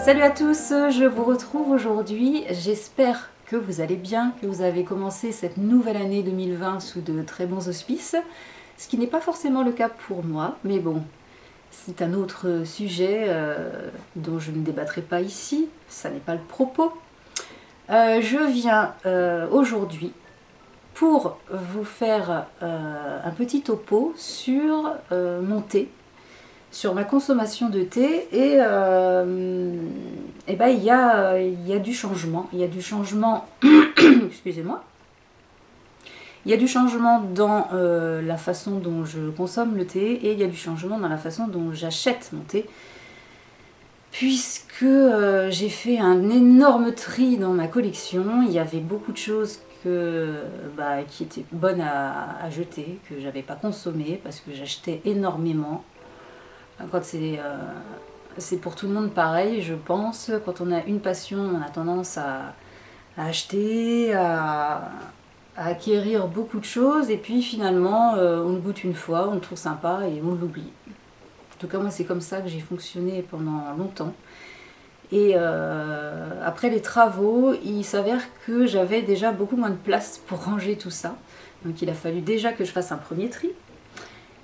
Salut à tous, je vous retrouve aujourd'hui. J'espère que vous allez bien, que vous avez commencé cette nouvelle année 2020 sous de très bons auspices, ce qui n'est pas forcément le cas pour moi, mais bon, c'est un autre sujet dont je ne débattrai pas ici, ça n'est pas le propos. Je viens aujourd'hui pour vous faire un petit topo sur mon thé, sur ma consommation de thé et ben, il y a du changement. Il y a du changement, excusez-moi, il y a du changement dans la façon dont je consomme le thé et il y a du changement dans la façon dont j'achète mon thé. Puisque j'ai fait un énorme tri dans ma collection, il y avait beaucoup de choses qui étaient bonnes à jeter, que j'avais pas consommées parce que j'achetais énormément. Quand c'est pour tout le monde pareil, je pense. Quand on a une passion, on a tendance à acheter, à acquérir beaucoup de choses, et puis finalement, on le goûte une fois, on le trouve sympa et on l'oublie. En tout cas, moi, c'est comme ça que j'ai fonctionné pendant longtemps. Et après les travaux, il s'avère que j'avais déjà beaucoup moins de place pour ranger tout ça. Donc il a fallu déjà que je fasse un premier tri.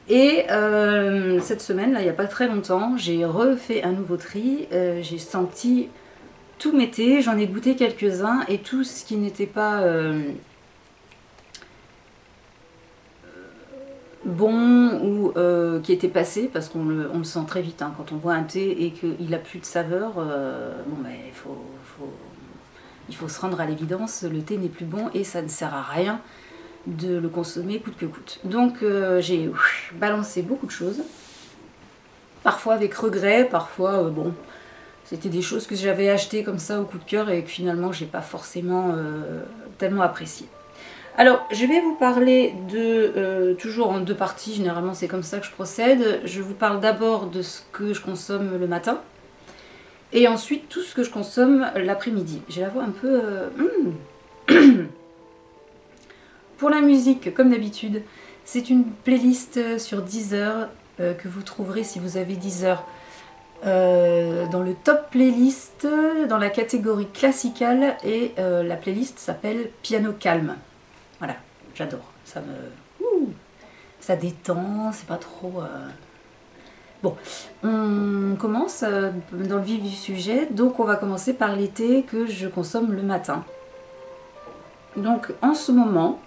Et cette semaine, là, il n'y a pas très longtemps, j'ai refait un nouveau tri. J'ai senti tout mes thés, j'en ai goûté quelques-uns et tout ce qui n'était pas bon ou qui était passé, parce qu'on le sent très vite hein, quand on boit un thé et qu'il n'a plus de saveur. Il faut se rendre à l'évidence, le thé n'est plus bon et ça ne sert à rien de le consommer coûte que coûte. Donc j'ai balancé beaucoup de choses, parfois avec regret, parfois bon, c'était des choses que j'avais achetées comme ça au coup de cœur et que finalement j'ai pas forcément tellement apprécié. Alors je vais vous parler de, toujours en deux parties, généralement c'est comme ça que je procède. Je vous parle d'abord de ce que je consomme le matin et ensuite tout ce que je consomme l'après-midi. J'ai la voix un peu... Pour la musique, comme d'habitude, c'est une playlist sur Deezer que vous trouverez si vous avez Deezer dans le top playlist, dans la catégorie classical, et la playlist s'appelle Piano Calme. Voilà, j'adore, ça détend, c'est pas trop... Bon, on commence dans le vif du sujet, donc on va commencer par les thés que je consomme le matin. Donc en ce moment,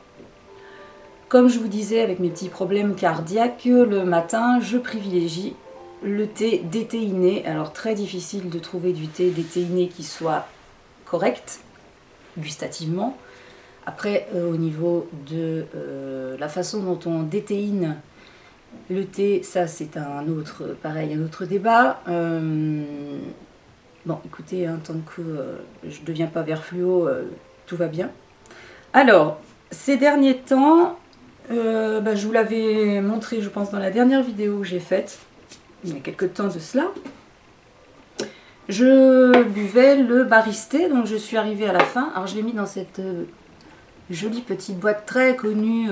comme je vous disais avec mes petits problèmes cardiaques, le matin, je privilégie le thé déthéiné. Alors très difficile de trouver du thé déthéiné qui soit correct, gustativement. Après, au niveau de la façon dont on déthéine le thé, ça c'est un autre débat. Bon, écoutez, hein, tant que je ne deviens pas vert fluo, tout va bien. Alors, ces derniers temps, je vous l'avais montré, je pense, dans la dernière vidéo que j'ai faite, il y a quelques temps de cela. Je buvais le baristé, donc je suis arrivée à la fin. Alors je l'ai mis dans cette jolie petite boîte très connue,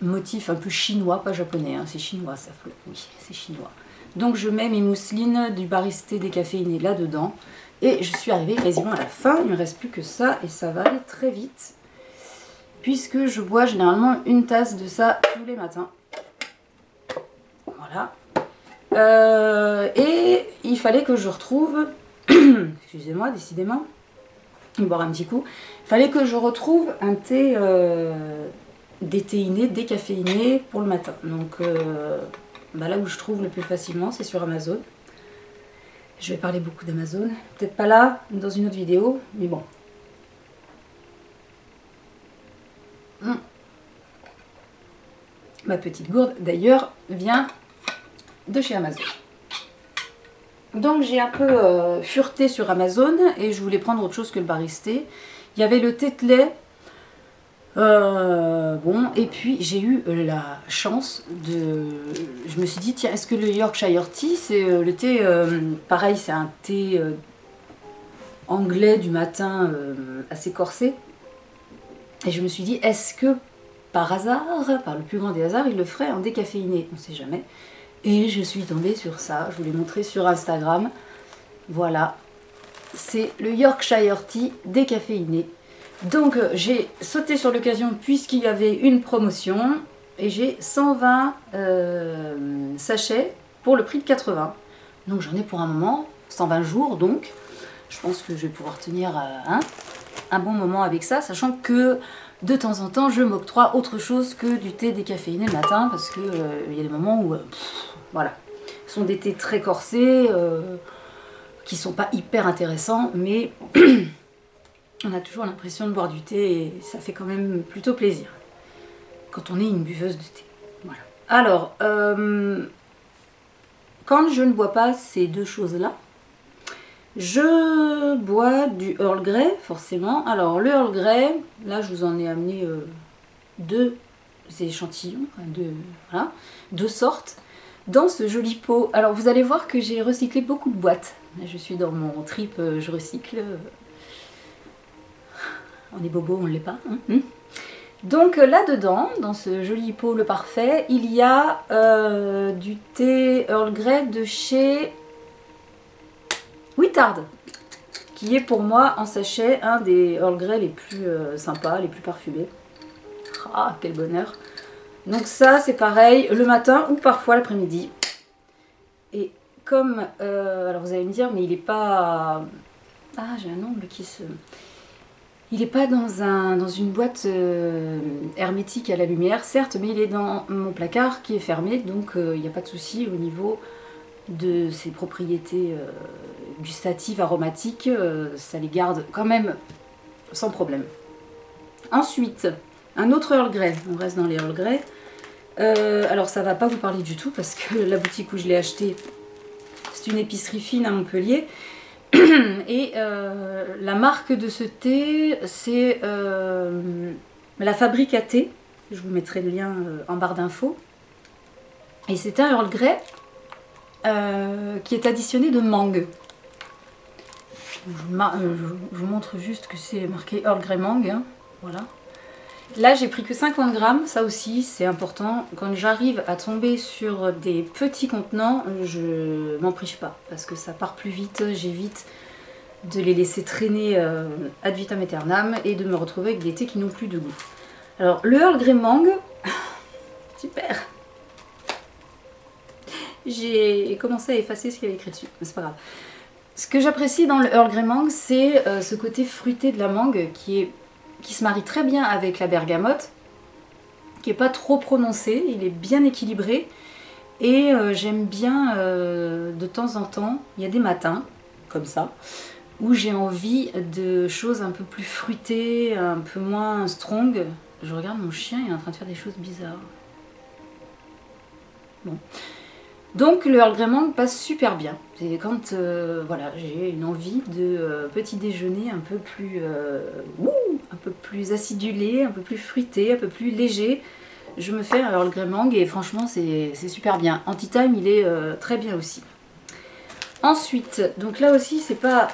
motif un peu chinois, pas japonais, hein, c'est chinois ça, oui, c'est chinois. Donc je mets mes mousselines du baristé décaféiné là-dedans, et je suis arrivée quasiment à la fin, il ne me reste plus que ça, et ça va aller très vite. Puisque je bois généralement une tasse de ça tous les matins. Voilà. Et il fallait que je retrouve, excusez-moi, décidément, boire un petit coup, il fallait que je retrouve un thé déthéiné, décaféiné pour le matin. Donc là où je trouve le plus facilement, c'est sur Amazon. Je vais parler beaucoup d'Amazon, peut-être pas là, dans une autre vidéo, mais bon. Ma petite gourde, d'ailleurs, vient de chez Amazon. Donc j'ai un peu fureté sur Amazon et je voulais prendre autre chose que le baristé. Il y avait le thé de lait. Bon, et puis j'ai eu la chance de... Je me suis dit, tiens, est-ce que le Yorkshire Tea, c'est le thé... pareil, c'est un thé anglais du matin assez corsé. Et je me suis dit, est-ce que par hasard, par le plus grand des hasards, il le ferait en décaféiné? On ne sait jamais. Et je suis tombée sur ça, je vous l'ai montré sur Instagram. Voilà, c'est le Yorkshire Tea décaféiné. Donc j'ai sauté sur l'occasion puisqu'il y avait une promotion et j'ai 120 sachets pour le prix de 80. Donc j'en ai pour un moment, 120 jours donc. Je pense que je vais pouvoir tenir un bon moment avec ça, sachant que de temps en temps je m'octroie autre chose que du thé décaféiné le matin parce que il y a des moments où voilà, ce sont des thés très corsés qui sont pas hyper intéressants, mais on a toujours l'impression de boire du thé et ça fait quand même plutôt plaisir quand on est une buveuse de thé. Voilà. Alors, quand je ne bois pas ces deux choses-là, je bois du Earl Grey, forcément. Alors, le Earl Grey, là, je vous en ai amené deux échantillons, voilà, deux sortes, dans ce joli pot. Alors, vous allez voir que j'ai recyclé beaucoup de boîtes. Je suis dans mon trip, je recycle. On est bobo, on ne l'est pas. Hein. Donc là-dedans, dans ce joli pot le parfait, il y a du thé Earl Grey de chez Whittard, qui est pour moi en sachet un des Earl Grey les plus sympas, les plus parfumés. Ah, quel bonheur! Donc ça, c'est pareil, le matin ou parfois l'après-midi. Et comme... alors vous allez me dire, mais il n'est pas... Ah, j'ai un ongle qui se... Il n'est pas dans une boîte hermétique à la lumière, certes, mais il est dans mon placard qui est fermé, donc il n'y a pas de souci au niveau de ses propriétés gustatives, aromatiques, ça les garde quand même sans problème. Ensuite, un autre Earl Grey, on reste dans les Earl Grey. Alors ça ne va pas vous parler du tout parce que la boutique où je l'ai acheté, c'est une épicerie fine à Montpellier. Et la marque de ce thé, c'est la Fabrique à thé. Je vous mettrai le lien en barre d'infos. Et c'est un Earl Grey qui est additionné de mangue. Je vous montre juste que c'est marqué Earl Grey mangue. Hein, voilà. Là, j'ai pris que 50 grammes. Ça aussi, c'est important. Quand j'arrive à tomber sur des petits contenants, je m'en prive pas. Parce que ça part plus vite. J'évite de les laisser traîner ad vitam aeternam et de me retrouver avec des thés qui n'ont plus de goût. Alors, le Earl Grey mangue, super. J'ai commencé à effacer ce qu'il y avait écrit dessus, mais c'est pas grave. Ce que j'apprécie dans le Earl Grey mangue, c'est ce côté fruité de la mangue qui se marie très bien avec la bergamote, qui n'est pas trop prononcé, il est bien équilibré. Et j'aime bien de temps en temps, il y a des matins, comme ça, où j'ai envie de choses un peu plus fruitées, un peu moins strong. Je regarde mon chien, il est en train de faire des choses bizarres. Bon. Donc le Earl Grey mangue passe super bien. C'est quand voilà, j'ai une envie de petit déjeuner un peu plus acidulé, un peu plus fruité, un peu plus léger. Je me fais un Earl Grey mangue et franchement c'est super bien. Anti-time il est très bien aussi. Ensuite, donc là aussi c'est pas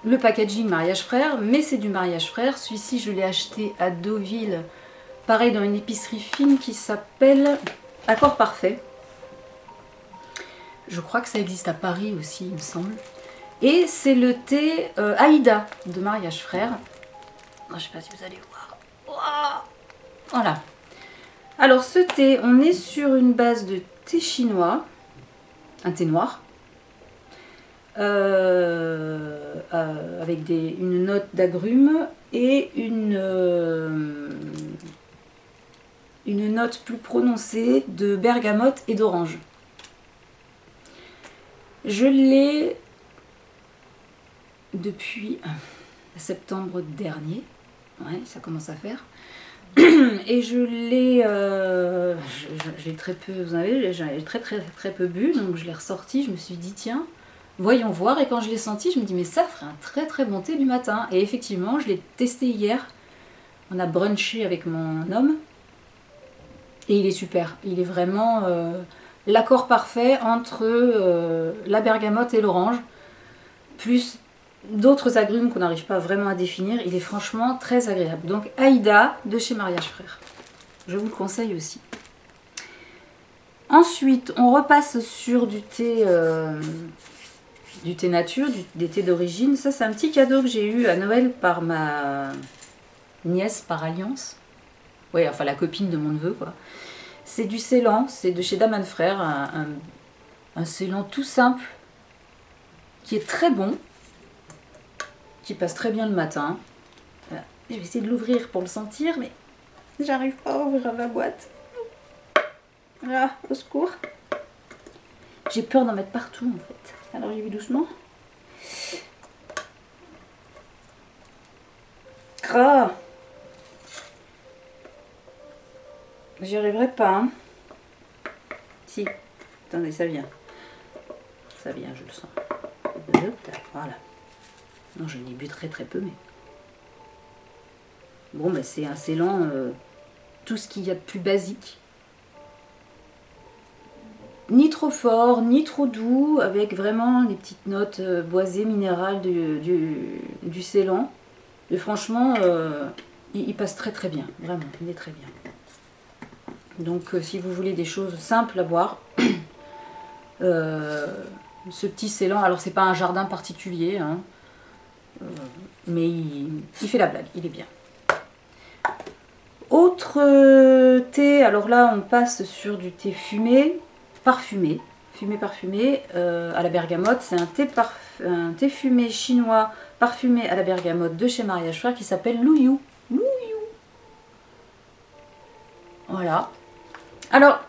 le packaging Mariage Frères, mais c'est du Mariage Frères. Celui-ci je l'ai acheté à Deauville, pareil dans une épicerie fine qui s'appelle Accord Parfait. Je crois que ça existe à Paris aussi, il me semble. Et c'est le thé Aïda de Mariage Frères. Je ne sais pas si vous allez voir. Wow, voilà. Alors ce thé, on est sur une base de thé chinois, un thé noir, avec une note d'agrumes et une note plus prononcée de bergamote et d'orange. Je l'ai depuis septembre dernier, ouais, ça commence à faire, et je l'ai très peu, vous savez, j'ai très peu bu, donc je l'ai ressorti, je me suis dit tiens, voyons voir, et quand je l'ai senti, je me dis mais ça ferait un très bon thé du matin, et effectivement, je l'ai testé hier, on a brunché avec mon homme, et il est super, il est vraiment... l'accord parfait entre la bergamote et l'orange, plus d'autres agrumes qu'on n'arrive pas vraiment à définir. Il est franchement très agréable. Donc Aïda de chez Mariage Frères. Je vous le conseille aussi. Ensuite, on repasse sur du thé nature, des thés d'origine. Ça, c'est un petit cadeau que j'ai eu à Noël par ma nièce par alliance. Ouais, enfin la copine de mon neveu, quoi. C'est du Ceylan, c'est de chez Daman Frères, un Ceylan tout simple, qui est très bon, qui passe très bien le matin. Voilà. Je vais essayer de l'ouvrir pour le sentir, mais j'arrive pas à ouvrir la boîte. Ah, au secours. J'ai peur d'en mettre partout, en fait. Alors j'y vais doucement. Ah, j'y arriverai pas, hein. Si, attendez, ça vient. Ça vient, je le sens. Voilà. Non, je n'y bu très peu, mais... Bon, bah, c'est un Ceylan, tout ce qu'il y a de plus basique. Ni trop fort, ni trop doux, avec vraiment les petites notes boisées, minérales du Ceylan. Et franchement, il passe très bien, vraiment, il est très bien. Donc si vous voulez des choses simples à boire, ce petit Ceylan, alors c'est pas un jardin particulier, hein, mais il fait la blague, il est bien. Autre thé, alors là on passe sur du thé fumé parfumé à la bergamote. C'est un thé fumé chinois parfumé à la bergamote de chez Mariage Frères qui s'appelle Louyou. Voilà. Alors,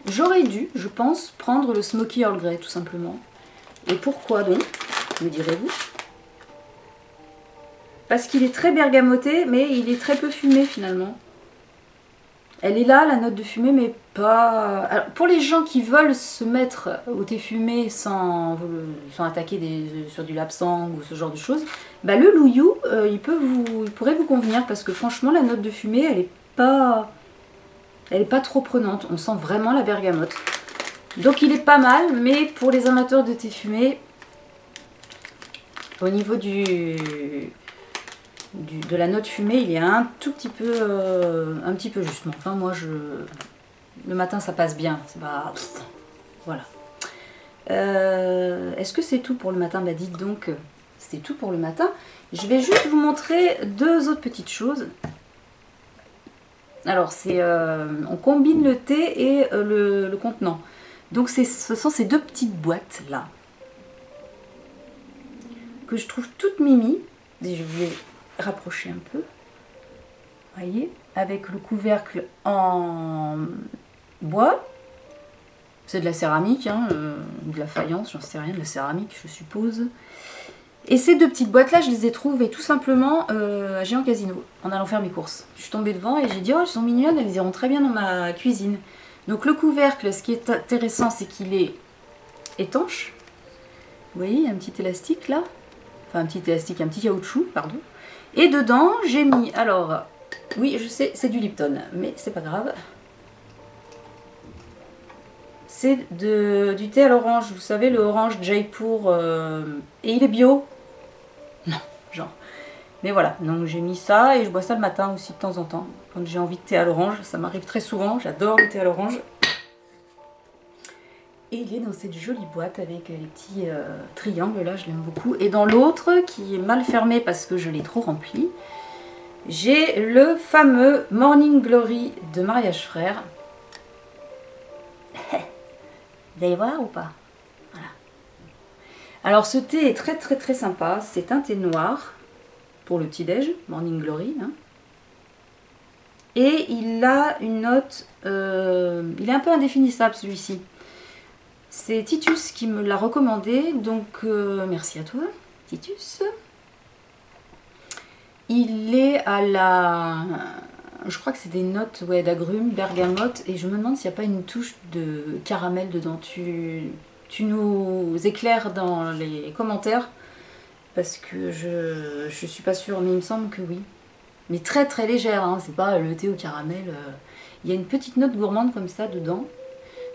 j'aurais dû, je pense, prendre le Smoky Earl Grey tout simplement. Et pourquoi donc, me direz-vous? Parce qu'il est très bergamoté, mais il est très peu fumé finalement. Elle est là, la note de fumée, mais pas... Alors, pour les gens qui veulent se mettre au thé fumé sans attaquer sur du lapsang ou ce genre de choses, bah, le Louyou, il pourrait vous convenir parce que franchement, la note de fumée, elle est pas trop prenante. On sent vraiment la bergamote. Donc il est pas mal, mais pour les amateurs de thé fumé, au niveau de la note fumée, il est un petit peu juste. Mais enfin, moi, le matin, ça passe bien. C'est pas... Voilà. Est-ce que c'est tout pour le matin? Bah dites donc, c'est tout pour le matin. Je vais juste vous montrer deux autres petites choses. Alors, on combine le thé et le contenant. Donc, ce sont ces deux petites boîtes là que je trouve toutes mimi. Et je vais rapprocher un peu. Voyez, avec le couvercle en bois. C'est de la céramique, hein, de la faïence, j'en sais rien, de la céramique, je suppose. Et ces deux petites boîtes-là, je les ai trouvées tout simplement à Géant Casino, en allant faire mes courses. Je suis tombée devant et j'ai dit, oh, elles sont mignonnes, elles iront très bien dans ma cuisine. Donc le couvercle, ce qui est intéressant, c'est qu'il est étanche. Vous voyez, il y a un petit élastique là. Enfin, un petit élastique, un petit caoutchouc, pardon. Et dedans, j'ai mis, alors, oui, je sais, c'est du Lipton, mais c'est pas grave. C'est du thé à l'orange, vous savez, le orange Jaipur, et il est bio. Non, genre. Mais voilà, donc j'ai mis ça et je bois ça le matin aussi de temps en temps. Quand j'ai envie de thé à l'orange, ça m'arrive très souvent, j'adore le thé à l'orange. Et il est dans cette jolie boîte avec les petits triangles, là je l'aime beaucoup. Et dans l'autre, qui est mal fermé parce que je l'ai trop rempli, j'ai le fameux Morning Glory de Mariage Frères. Vous allez voir ou pas? Voilà. Alors ce thé est très sympa, c'est un thé noir pour le petit-déj, Morning Glory. Hein. Et il a une note, il est un peu indéfinissable celui-ci. C'est Titus qui me l'a recommandé, donc merci à toi Titus. Il est à la... Je crois que c'est des notes d'agrumes, bergamote, et je me demande s'il n'y a pas une touche de caramel dedans. Tu nous éclaires dans les commentaires, parce que je suis pas sûre, mais il me semble que oui. Mais très légère, hein, c'est pas le thé au caramel. Il y a une petite note gourmande comme ça dedans.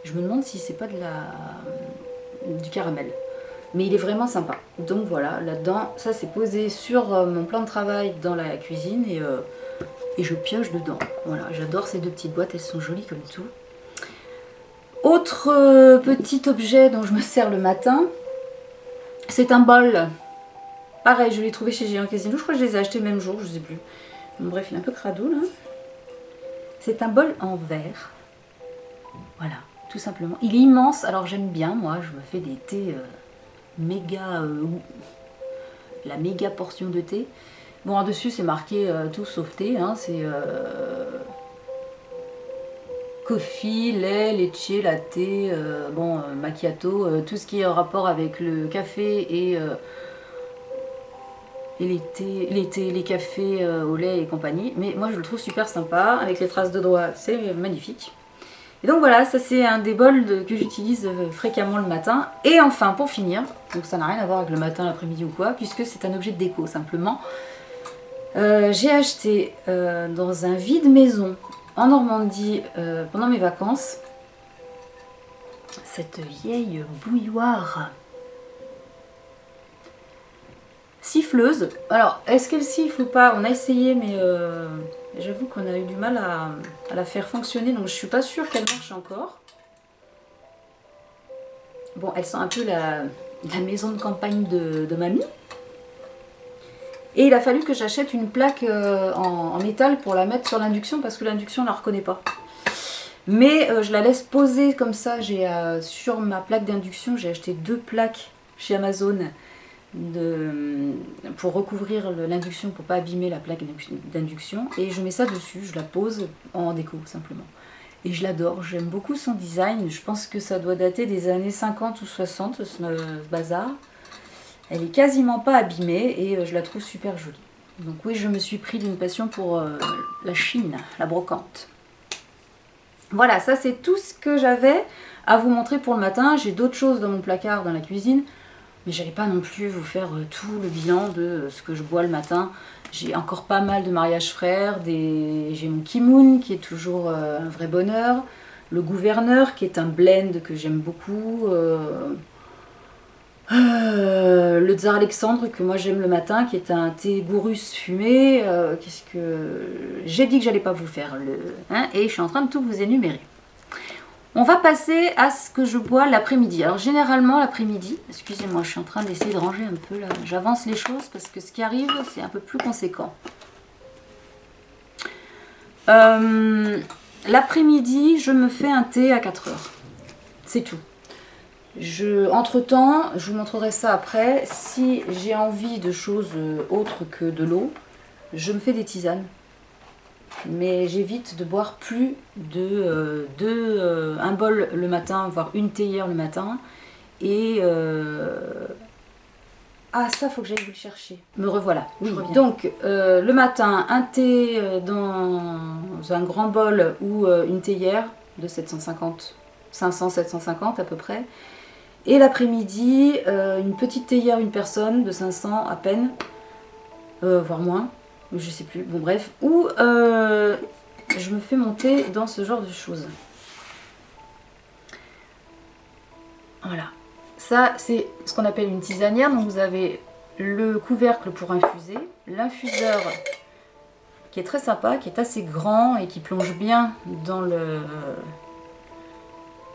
Je me demande si c'est pas du caramel. Mais il est vraiment sympa. Donc voilà, là-dedans, ça c'est posé sur mon plan de travail dans la cuisine et et je pioche dedans. Voilà, j'adore ces deux petites boîtes, elles sont jolies comme tout. Autre petit objet dont je me sers le matin, c'est un bol. Pareil, je l'ai trouvé chez Géant Casino, je crois que je les ai achetés le même jour, je sais plus. Bon, bref, il est un peu crado là. C'est un bol en verre. Voilà, tout simplement. Il est immense, alors j'aime bien, moi, je me fais des thés méga... la méga portion de thé. Bon, en dessus, c'est marqué tout sauf thé, hein, c'est... coffee, lait, leche, latte, macchiato, tout ce qui est en rapport avec le café et les cafés au lait et compagnie. Mais moi je le trouve super sympa, avec les traces de doigts, c'est magnifique. Et donc voilà, ça c'est un des bols que j'utilise fréquemment le matin. Et enfin, pour finir, donc ça n'a rien à voir avec le matin, l'après-midi ou quoi, puisque c'est un objet de déco simplement. J'ai acheté dans un vide-maison en Normandie pendant mes vacances cette vieille bouilloire siffleuse. Alors, est-ce qu'elle siffle ou pas? On a essayé, mais j'avoue qu'on a eu du mal à la faire fonctionner, donc je suis pas sûre qu'elle marche encore. Bon, elle sent un peu la maison de campagne de mamie. Et il a fallu que j'achète une plaque en métal pour la mettre sur l'induction, parce que l'induction ne la reconnaît pas. Mais je la laisse poser comme ça. Sur ma plaque d'induction, j'ai acheté 2 plaques chez Amazon pour recouvrir l'induction, pour pas abîmer la plaque d'induction. Et je mets ça dessus, je la pose en déco simplement. Et je l'adore, j'aime beaucoup son design. Je pense que ça doit dater des années 50 ou 60, ce bazar. Elle est quasiment pas abîmée et je la trouve super jolie. Donc oui, je me suis pris d'une passion pour la Chine, la brocante. Voilà, ça c'est tout ce que j'avais à vous montrer pour le matin. J'ai d'autres choses dans mon placard, dans la cuisine. Mais j'allais pas non plus vous faire tout le bilan de ce que je bois le matin. J'ai encore pas mal de mariages frères. J'ai mon Kimoun qui est toujours un vrai bonheur. Le Gouverneur qui est un blend que j'aime beaucoup. Le Tsar Alexandre que moi j'aime le matin, qui est un thé gourus fumé. Qu'est-ce que j'ai dit que j'allais pas vous faire et je suis en train de tout vous énumérer. On va passer à ce que je bois l'après-midi. Alors généralement l'après-midi, excusez-moi, je suis en train d'essayer de ranger un peu là. J'avance les choses parce que ce qui arrive c'est un peu plus conséquent. L'après-midi, je me fais un thé à 4 heures. C'est tout. Entre-temps, je vous montrerai ça après, si j'ai envie de choses autres que de l'eau, je me fais des tisanes. Mais j'évite de boire plus de un bol le matin, voire une théière le matin. Et... Ah, ça, faut que j'aille vous le chercher. Me revoilà. Oui, donc, le matin, un thé dans un grand bol ou une théière de 750, 500, 750 à peu près. Et l'après-midi, une petite théière, une personne de 500 à peine, voire moins, je sais plus, bon bref. Ou je me fais monter dans ce genre de choses. Voilà. Ça, c'est ce qu'on appelle une tisanière. Donc vous avez le couvercle pour infuser, l'infuseur qui est très sympa, qui est assez grand et qui plonge bien dans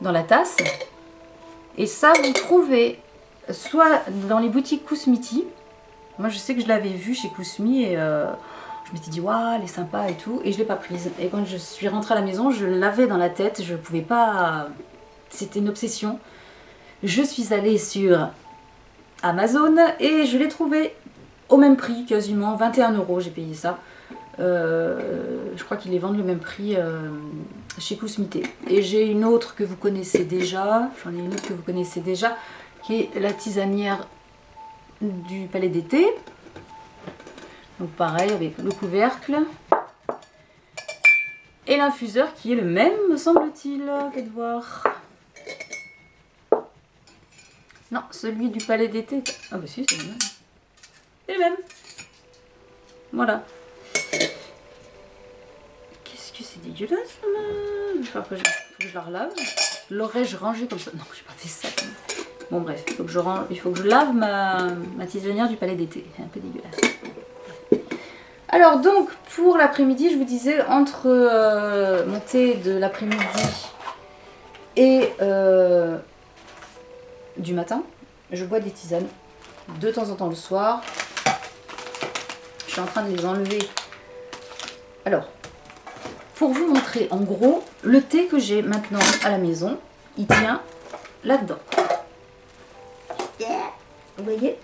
la tasse. Et ça, vous trouvez soit dans les boutiques Kousmiti. Moi, je sais que je l'avais vu chez Kousmi et je m'étais dit, waouh, elle est sympa et tout. Et je ne l'ai pas prise. Et quand je suis rentrée à la maison, je l'avais dans la tête. Je ne pouvais pas... C'était une obsession. Je suis allée sur Amazon et je l'ai trouvé au même prix, quasiment 21 €. J'ai payé ça. Je crois qu'ils les vendent le même prix chez Kousmité. Et j'ai une autre que vous connaissez déjà, j'en ai une autre que vous connaissez déjà, qui est la tisanière du Palais d'été. Donc pareil avec le couvercle. Et l'infuseur qui est le même, me semble-t-il. Faites voir. Non, celui du Palais d'été. Ah bah si, c'est le même. C'est le même. Voilà. Qu'est-ce que c'est dégueulasse là. Il faut que je la relave. L'aurais-je rangée comme ça? Non, j'ai pas fait ça. Bon bref, il faut que je lave ma tisanière du Palais d'été. C'est un peu dégueulasse. Alors donc pour l'après-midi, je vous disais entre mon thé de l'après-midi et du matin, je bois des tisanes de temps en temps le soir. Je suis en train de les enlever. Alors, pour vous montrer en gros, le thé que j'ai maintenant à la maison, il tient là-dedans. Vous voyez?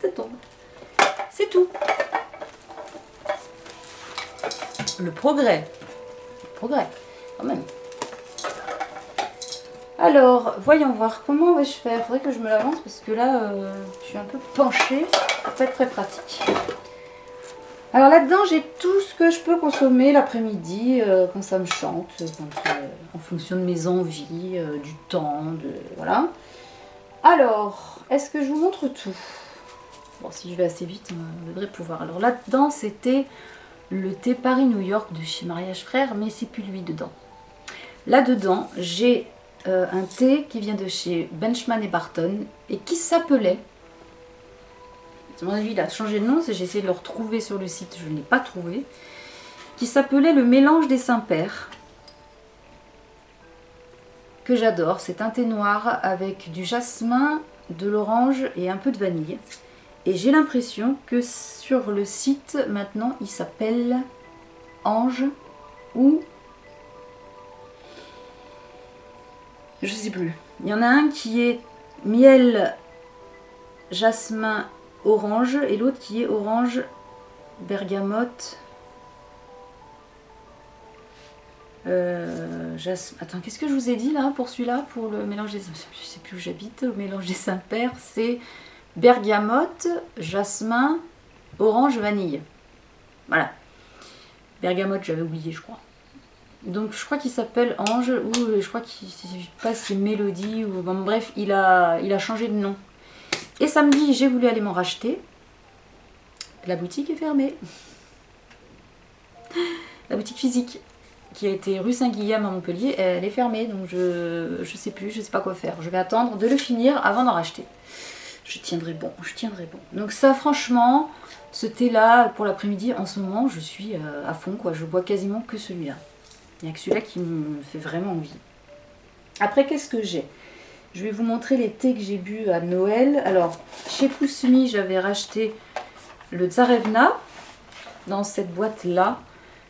Ça tombe. C'est tout. Le progrès. Progrès, quand même. Alors, voyons voir comment vais-je faire. Il faudrait que je me l'avance parce que là, je suis un peu penchée. Ça peut être très pratique. Alors là-dedans, j'ai tout ce que je peux consommer l'après-midi quand ça me chante, en fonction de mes envies, du temps, voilà. Alors, est-ce que je vous montre tout? Bon, si je vais assez vite, on devrait pouvoir. Alors là-dedans, c'était le thé Paris-New York de chez Mariage Frères, mais c'est plus lui dedans. Là-dedans, j'ai un thé qui vient de chez Benchman et Barton et qui s'appelait, à mon avis il a changé de nom, j'ai essayé de le retrouver sur le site, je ne l'ai pas trouvé, qui s'appelait le mélange des Saints-Pères, que j'adore. C'est un thé noir avec du jasmin, de l'orange et un peu de vanille. Et j'ai l'impression que sur le site maintenant il s'appelle Ange ou je sais plus. Il y en a un qui est miel, jasmin, orange et l'autre qui est orange, bergamote. Attends, qu'est-ce que je vous ai dit là pour celui-là? Pour le mélange des... Je sais plus où j'habite. Le mélange des Saints-Pères, c'est bergamote, jasmin, orange, vanille. Voilà. Bergamote, j'avais oublié, je crois. Donc je crois qu'il s'appelle Ange, ou je crois qu'il passe ses mélodies, ou bon, bref, il a changé de nom. Et samedi, j'ai voulu aller m'en racheter. La boutique est fermée. La boutique physique, qui a été rue Saint-Guillaume à Montpellier, elle est fermée, donc je sais plus, je sais pas quoi faire. Je vais attendre de le finir avant d'en racheter. Je tiendrai bon, je tiendrai bon. Donc ça, franchement, ce thé-là, pour l'après-midi, en ce moment, je suis à fond, quoi. Je bois quasiment que celui-là. Il n'y a que celui-là qui me fait vraiment envie. Après, qu'est-ce que j'ai? Je vais vous montrer les thés que j'ai bu à Noël. Alors, chez Kousmi, j'avais racheté le Tsarevna dans cette boîte-là.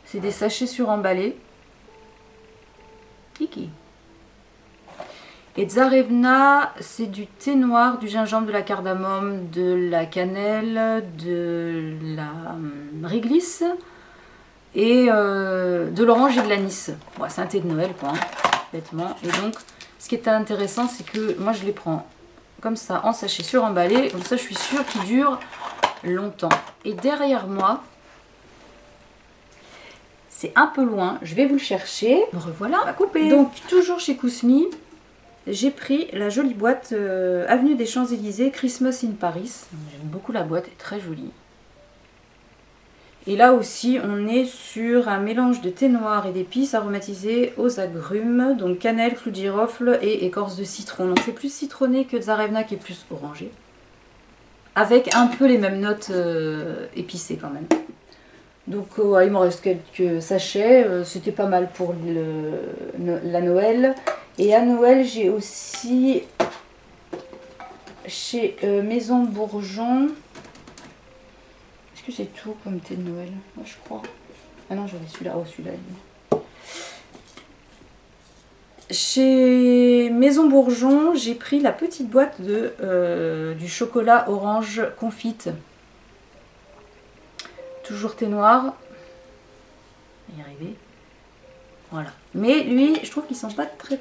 C'est des sachets suremballés. Kiki. Et Tsarevna, c'est du thé noir, du gingembre, de la cardamome, de la cannelle, de la réglisse et de l'orange et de l'anis. Bon, c'est un thé de Noël, quoi, hein, bêtement. Et donc, ce qui est intéressant, c'est que moi, je les prends comme ça, en sachet suremballé. Comme ça, je suis sûre qu'ils durent longtemps. Et derrière moi, c'est un peu loin, je vais vous le chercher. Me revoilà, on va couper. Donc, toujours chez Kousmi, j'ai pris la jolie boîte Avenue des Champs-Élysées, Christmas in Paris. J'aime beaucoup la boîte, elle est très jolie. Et là aussi, on est sur un mélange de thé noir et d'épices aromatisées aux agrumes, donc cannelle, clou de girofle et écorce de citron. Donc c'est plus citronné que Tsarevna qui est plus orangé. Avec un peu les mêmes notes épicées quand même. Donc il me reste quelques sachets, c'était pas mal pour la Noël. Et à Noël, j'ai aussi chez Maison Bourgeon. Est-ce que c'est tout comme thé de Noël? Moi je crois. Ah non, j'avais celui-là. Oh, celui-là. Chez Maison Bourgeon, j'ai pris la petite boîte du chocolat orange confite. Toujours thé noir. On va y arriver. Voilà. Mais lui, je trouve qu'il sent pas très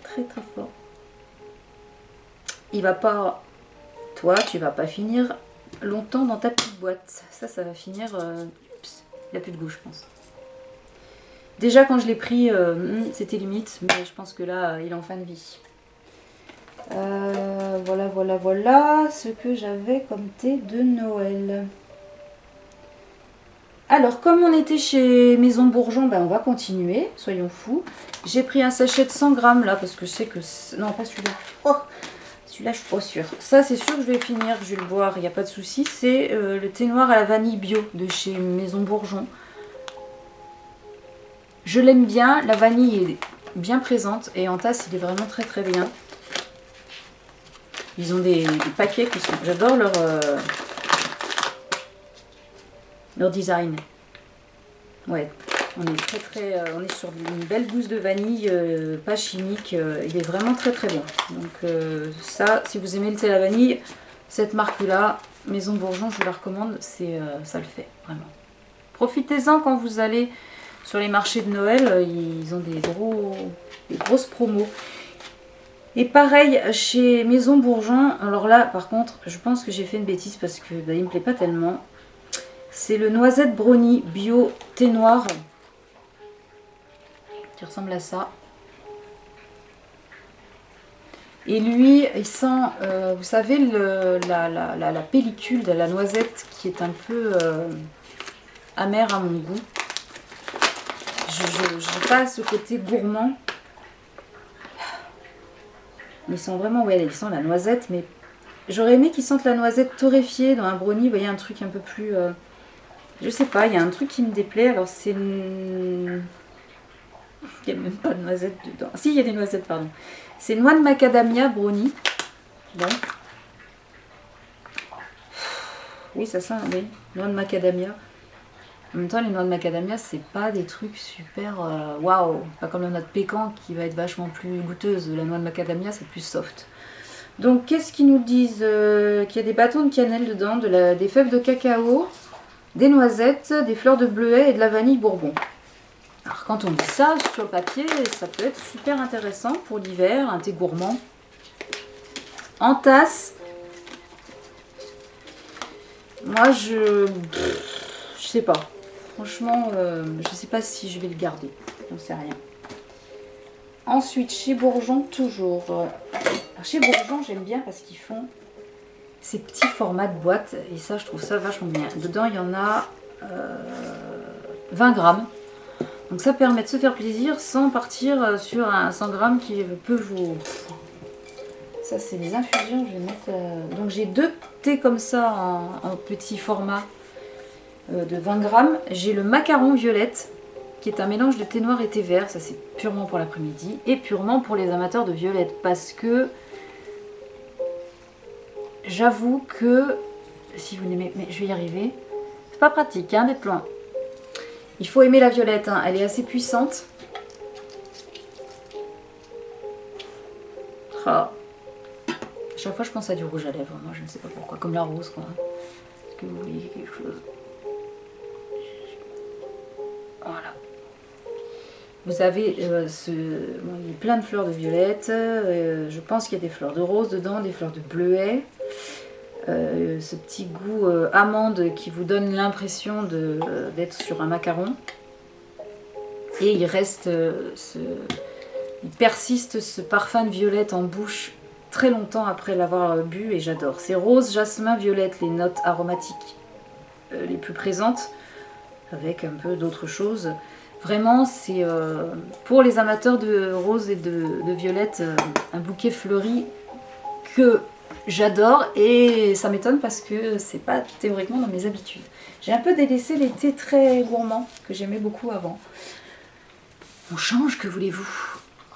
fort. Il va pas... Toi, tu vas pas finir longtemps dans ta petite boîte. Ça va finir... Oups, il n'y a plus de goût, je pense. Déjà, quand je l'ai pris, c'était limite. Mais je pense que là, il est en fin de vie. Voilà ce que j'avais comme thé de Noël. Alors, comme on était chez Maison Bourgeon, ben on va continuer, soyons fous. J'ai pris un sachet de 100 grammes là, parce que je sais que... Non, pas celui-là. Oh, Celui-là, je suis pas sûre. Ça, c'est sûr que je vais finir, je vais le boire, il n'y a pas de souci. C'est le thé noir à la vanille bio de chez Maison Bourgeon. Je l'aime bien, la vanille est bien présente et en tasse, il est vraiment très très bien. Ils ont des paquets qui sont... J'adore leur design. Ouais, on est sur une belle gousse de vanille, pas chimique. Il est vraiment très très bon. Donc ça, si vous aimez le thé à la vanille, cette marque-là, Maison Bourgeon, je vous la recommande. Ça le fait, vraiment. Profitez-en quand vous allez sur les marchés de Noël. Ils ont des grosses promos. Et pareil, chez Maison Bourgeon, alors là, par contre, je pense que j'ai fait une bêtise parce que il me plaît pas tellement. C'est le noisette brownie bio thé noir qui ressemble à ça. Et lui, il sent, vous savez, la pellicule de la noisette qui est un peu amère à mon goût. Je n'ai pas ce côté gourmand. Mais ils sont vraiment, ouais, ils sentent la noisette, mais j'aurais aimé qu'ils sentent la noisette torréfiée dans un brownie. Vous voyez, un truc un peu plus... je sais pas, il y a un truc qui me déplaît. Alors c'est... Il n'y a même pas de noisette dedans. Si, il y a des noisettes, pardon. C'est noix de macadamia brownie. Bon. Oui, ça sent, oui. Noix de macadamia. En même temps, les noix de macadamia, c'est pas des trucs super waouh. Pas comme la noix de pécan qui va être vachement plus goûteuse. La noix de macadamia, c'est plus soft. Donc, qu'est-ce qu'ils nous disent qu'il y a des bâtons de cannelle dedans, des fèves de cacao, des noisettes, des fleurs de bleuet et de la vanille bourbon. Alors, quand on dit ça sur le papier, ça peut être super intéressant pour l'hiver, un thé gourmand. En tasse, moi, je sais pas. Franchement, je sais pas si je vais le garder. J'en sais rien. Ensuite, chez Bourgeon, toujours. Alors, chez Bourgeon, j'aime bien parce qu'ils font ces petits formats de boîtes. Et ça, je trouve ça vachement bien. Dedans, il y en a 20 grammes. Donc ça permet de se faire plaisir sans partir sur un 100 grammes qui peut vous... Ça, c'est des infusions. Je vais mettre, donc j'ai 2 thés comme ça en petit format de 20 grammes. J'ai le macaron violette, qui est un mélange de thé noir et thé vert. Ça, c'est purement pour l'après-midi et purement pour les amateurs de violette. Parce que j'avoue que, si vous n'aimez... Mais je vais y arriver. C'est pas pratique hein, d'être loin. Il faut aimer la violette, hein. Elle est assez puissante. Ah. Chaque fois je pense à du rouge à lèvres, moi je ne sais pas pourquoi, comme la rose quoi. Est-ce que vous voyez quelque chose? Voilà. Vous avez il y a plein de fleurs de violette, je pense qu'il y a des fleurs de rose dedans, des fleurs de bleuet. Ce petit goût amande qui vous donne l'impression d'être sur un macaron. Et il reste, il persiste ce parfum de violette en bouche très longtemps après l'avoir bu et j'adore. C'est rose, jasmin, violette, les notes aromatiques les plus présentes, avec un peu d'autres choses. Vraiment, c'est pour les amateurs de rose et de violette, un bouquet fleuri que j'adore et ça m'étonne parce que c'est pas théoriquement dans mes habitudes. J'ai un peu délaissé les thés très gourmands que j'aimais beaucoup avant. On change, que voulez-vous?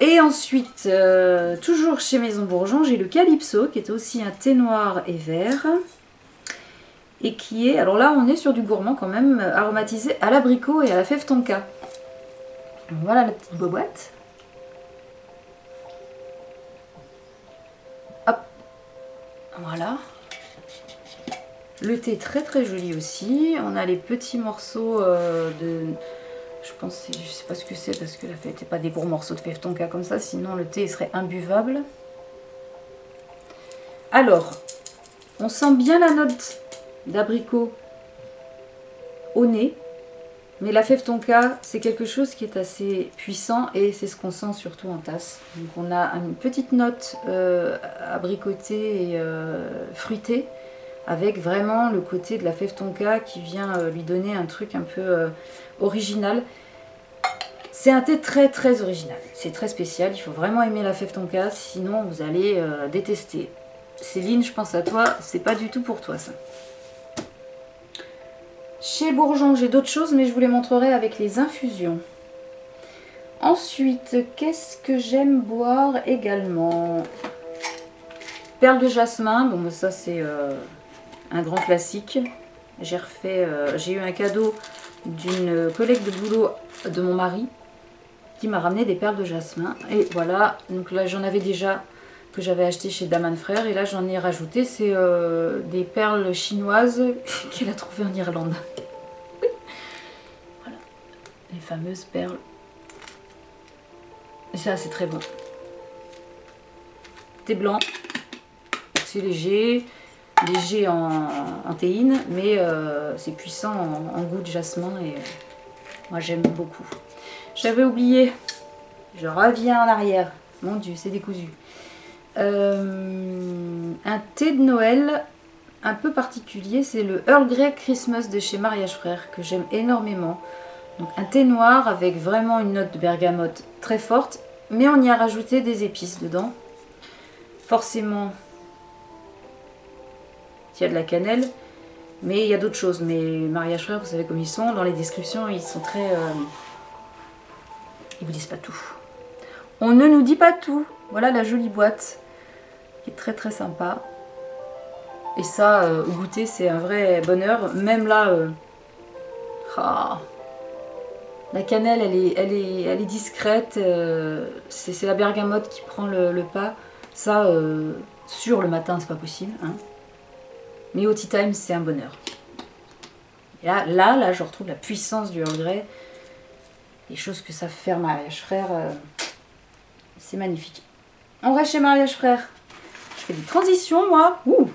Et ensuite, toujours chez Maison Bourgeon, j'ai le Calypso qui est aussi un thé noir et vert. Et qui est, alors là on est sur du gourmand quand même, aromatisé à l'abricot et à la fève tonka. Voilà la petite boîte. Hop, voilà. Le thé est très très joli aussi. On a les petits morceaux de... Je pense, je sais pas ce que c'est parce que la fève n'était pas des gros morceaux de fève tonka comme ça, sinon le thé serait imbuvable. Alors, on sent bien la note d'abricot au nez, mais la fève tonka c'est quelque chose qui est assez puissant et c'est ce qu'on sent surtout en tasse. Donc on a une petite note abricotée et fruitée avec vraiment le côté de la fève tonka qui vient lui donner un truc un peu original. C'est un thé très très original, c'est très spécial, il faut vraiment aimer la fève tonka sinon vous allez détester. Céline, je pense à toi, c'est pas du tout pour toi ça. Chez Bourgeon, j'ai d'autres choses, mais je vous les montrerai avec les infusions. Ensuite, qu'est-ce que j'aime boire également? Perles de jasmin, bon ça c'est un grand classique. J'ai eu un cadeau d'une collègue de boulot de mon mari qui m'a ramené des perles de jasmin. Et voilà, donc là j'en avais déjà que j'avais acheté chez Daman Frères et là j'en ai rajouté, c'est des perles chinoises qu'elle a trouvées en Irlande. Voilà, les fameuses perles. Et ça c'est très bon. Thé blanc, c'est léger en théine, mais c'est puissant en goût de jasmin et moi j'aime beaucoup. J'avais oublié, je reviens en arrière, mon Dieu c'est décousu. Un thé de Noël un peu particulier, c'est le Earl Grey Christmas de chez Mariage Frères que j'aime énormément. Donc un thé noir avec vraiment une note de bergamote très forte, mais on y a rajouté des épices dedans. Forcément, il y a de la cannelle, mais il y a d'autres choses. Mais Mariage Frères, vous savez comme ils sont, dans les descriptions, ils sont très... ils vous disent pas tout. On ne nous dit pas tout. Voilà la jolie boîte, qui est très très sympa. Et ça, au goûter, c'est un vrai bonheur. Même là, la cannelle, elle est discrète. C'est la bergamote qui prend le pas. Ça, sur le matin, c'est pas possible. Hein. Mais au tea time, c'est un bonheur. Et là, je retrouve la puissance du Earl Grey. Les choses que ça fait faire Mariage Frères, c'est magnifique. On reste chez Mariage Frères. Je fais des transitions, moi. Ouh.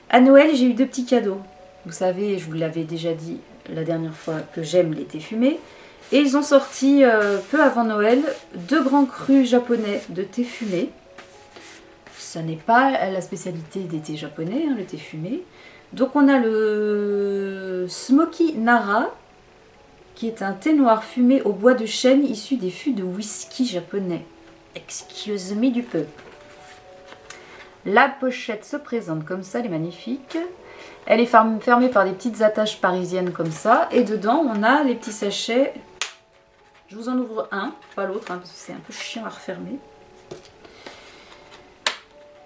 À Noël, j'ai eu 2 petits cadeaux. Vous savez, je vous l'avais déjà dit la dernière fois que j'aime les thés fumés. Et ils ont sorti, peu avant Noël, 2 grands crus japonais de thé fumé. Ça n'est pas la spécialité des thés japonais, hein, le thé fumé. Donc on a le Smoky Nara, qui est un thé noir fumé au bois de chêne issu des fûts de whisky japonais. Excuse me du peu. La pochette se présente comme ça, elle est magnifique. Elle est fermée par des petites attaches parisiennes comme ça. Et dedans, on a les petits sachets. Je vous en ouvre un, pas l'autre, hein, parce que c'est un peu chiant à refermer.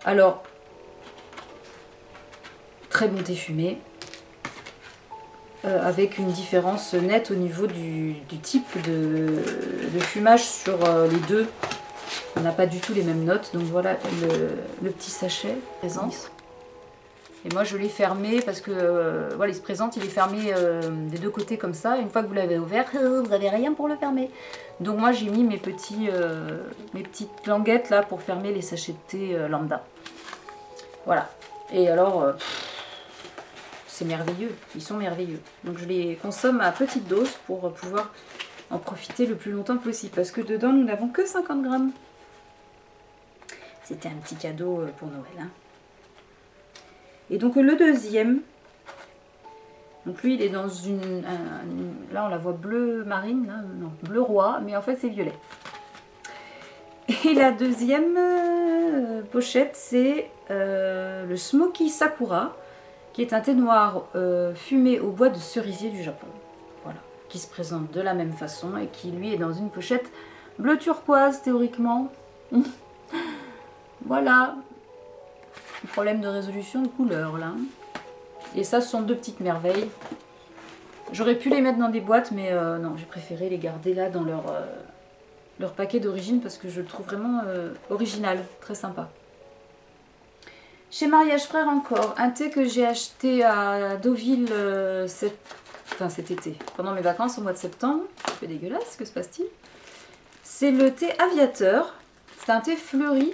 Alors, très bon thé fumé. Avec une différence nette au niveau du type de fumage sur les deux. On n'a pas du tout les mêmes notes. Donc voilà le petit sachet présent. Et moi je l'ai fermé parce que voilà, il se présente, il est fermé des deux côtés comme ça. Une fois que vous l'avez ouvert, vous n'avez rien pour le fermer. Donc moi j'ai mis mes petites languettes là pour fermer les sachets de thé lambda. Voilà. Et alors, c'est merveilleux, ils sont merveilleux. Donc je les consomme à petite dose pour pouvoir en profiter le plus longtemps possible. Parce que dedans, nous n'avons que 50 grammes. C'était un petit cadeau pour Noël. Hein. Et donc le deuxième, donc lui il est dans là on la voit bleu marine, là, non, bleu roi, mais en fait c'est violet. Et la deuxième pochette, c'est le Smoky Sakura, qui est un thé noir fumé au bois de cerisier du Japon. Voilà, qui se présente de la même façon et qui lui est dans une pochette bleu turquoise théoriquement. Voilà, problème de résolution de couleur là. Et ça, ce sont 2 petites merveilles. J'aurais pu les mettre dans des boîtes, mais non, j'ai préféré les garder là dans leur paquet d'origine parce que je le trouve vraiment original, très sympa. Chez Mariage Frères encore, un thé que j'ai acheté à Deauville cet été, pendant mes vacances au mois de septembre. C'est un peu dégueulasse, que se passe-t-il? C'est le thé Aviateur. C'est un thé fleuri.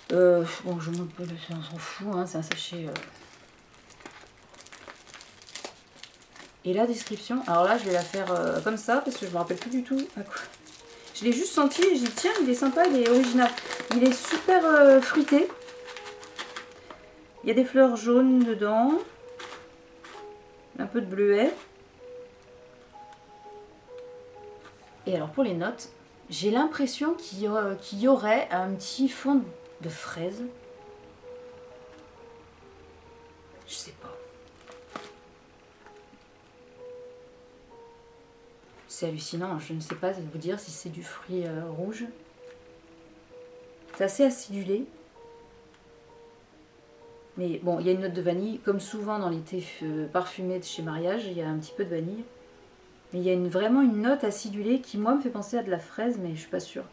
Bon, je montre pas, on s'en fout, hein, c'est un sachet. Et la description, alors là je vais la faire comme ça parce que je me rappelle plus du tout à quoi. Je l'ai juste senti et j'ai dit tiens, il est sympa, il est original. Il est super fruité. Il y a des fleurs jaunes dedans. Un peu de bleuet. Et alors pour les notes, j'ai l'impression qu'il y aurait un petit fond de fraise. C'est hallucinant, je ne sais pas vous dire si c'est du fruit rouge. C'est assez acidulé. Mais bon, il y a une note de vanille, comme souvent dans les thés parfumés de chez Mariage, il y a un petit peu de vanille. Mais il y a vraiment une note acidulée qui, moi, me fait penser à de la fraise, mais je suis pas sûre.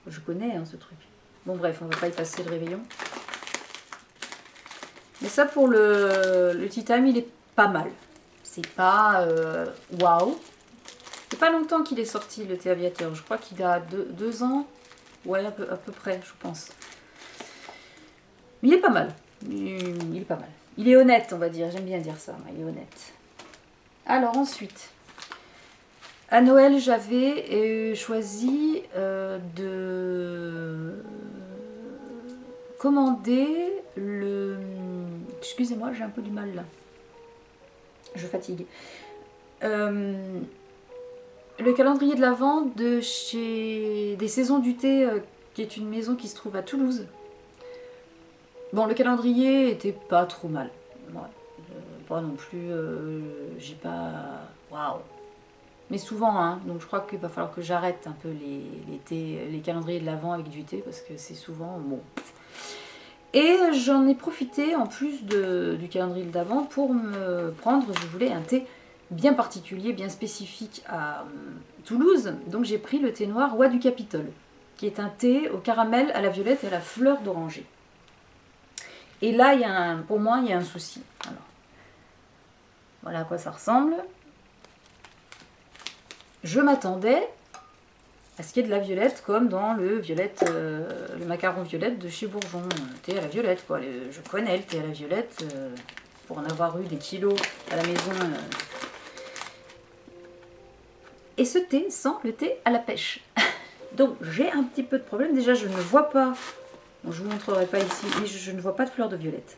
Je connais ce truc. Bon bref, on va pas y passer le réveillon. Mais ça pour le tea time, il est pas mal. C'est pas waouh. C'est pas longtemps qu'il est sorti le thé aviateur. Je crois qu'il a 2 ans. Ouais, à peu près, je pense. Mais il est pas mal. Il est pas mal. Il est honnête, on va dire. J'aime bien dire ça. Il est honnête. Alors ensuite, à Noël, j'avais choisi de commander le... Excusez-moi, j'ai un peu du mal là. Je fatigue. Le calendrier de l'Avent de chez des Saisons du Thé, qui est une maison qui se trouve à Toulouse. Bon, le calendrier était pas trop mal. Ouais. Pas non plus, j'ai pas... Waouh. Mais souvent, hein, donc je crois qu'il va falloir que j'arrête un peu les calendriers de l'Avent avec du thé, parce que c'est souvent... bon. Et j'en ai profité, en plus du calendrier de l'Avent, pour me prendre, je voulais un thé bien particulier, bien spécifique à Toulouse. Donc j'ai pris le thé noir Roi du Capitole, qui est un thé au caramel, à la violette et à la fleur d'oranger. Et là, pour moi, il y a un souci. Alors, voilà à quoi ça ressemble. Je m'attendais à ce qu'il y ait de la violette, comme dans le macaron violette de chez Bourgeon. Thé à la violette, quoi. Je connais le thé à la violette, pour en avoir eu des kilos à la maison. Et ce thé sent le thé à la pêche. Donc j'ai un petit peu de problème. Déjà, je ne vois pas, bon, je ne vous montrerai pas ici, mais je ne vois pas de fleurs de violette.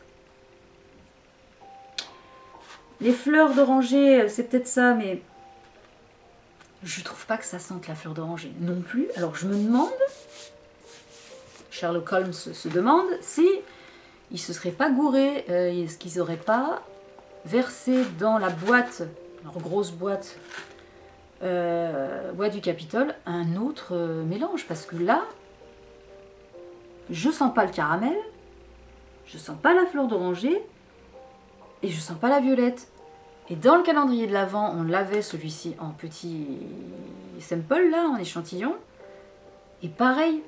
Les fleurs d'oranger, c'est peut-être ça, mais je trouve pas que ça sente la fleur d'oranger non plus. Alors je me demande, Sherlock Holmes se demande si ils se seraient pas gourés, est-ce qu'ils n'auraient pas versé dans la boîte, leur grosse boîte, boîte du Capitole, un autre mélange, parce que là, je sens pas le caramel, je sens pas la fleur d'oranger, et je sens pas la violette. Et dans le calendrier de l'Avent, on l'avait celui-ci en petit sample, là, en échantillon. Et pareil,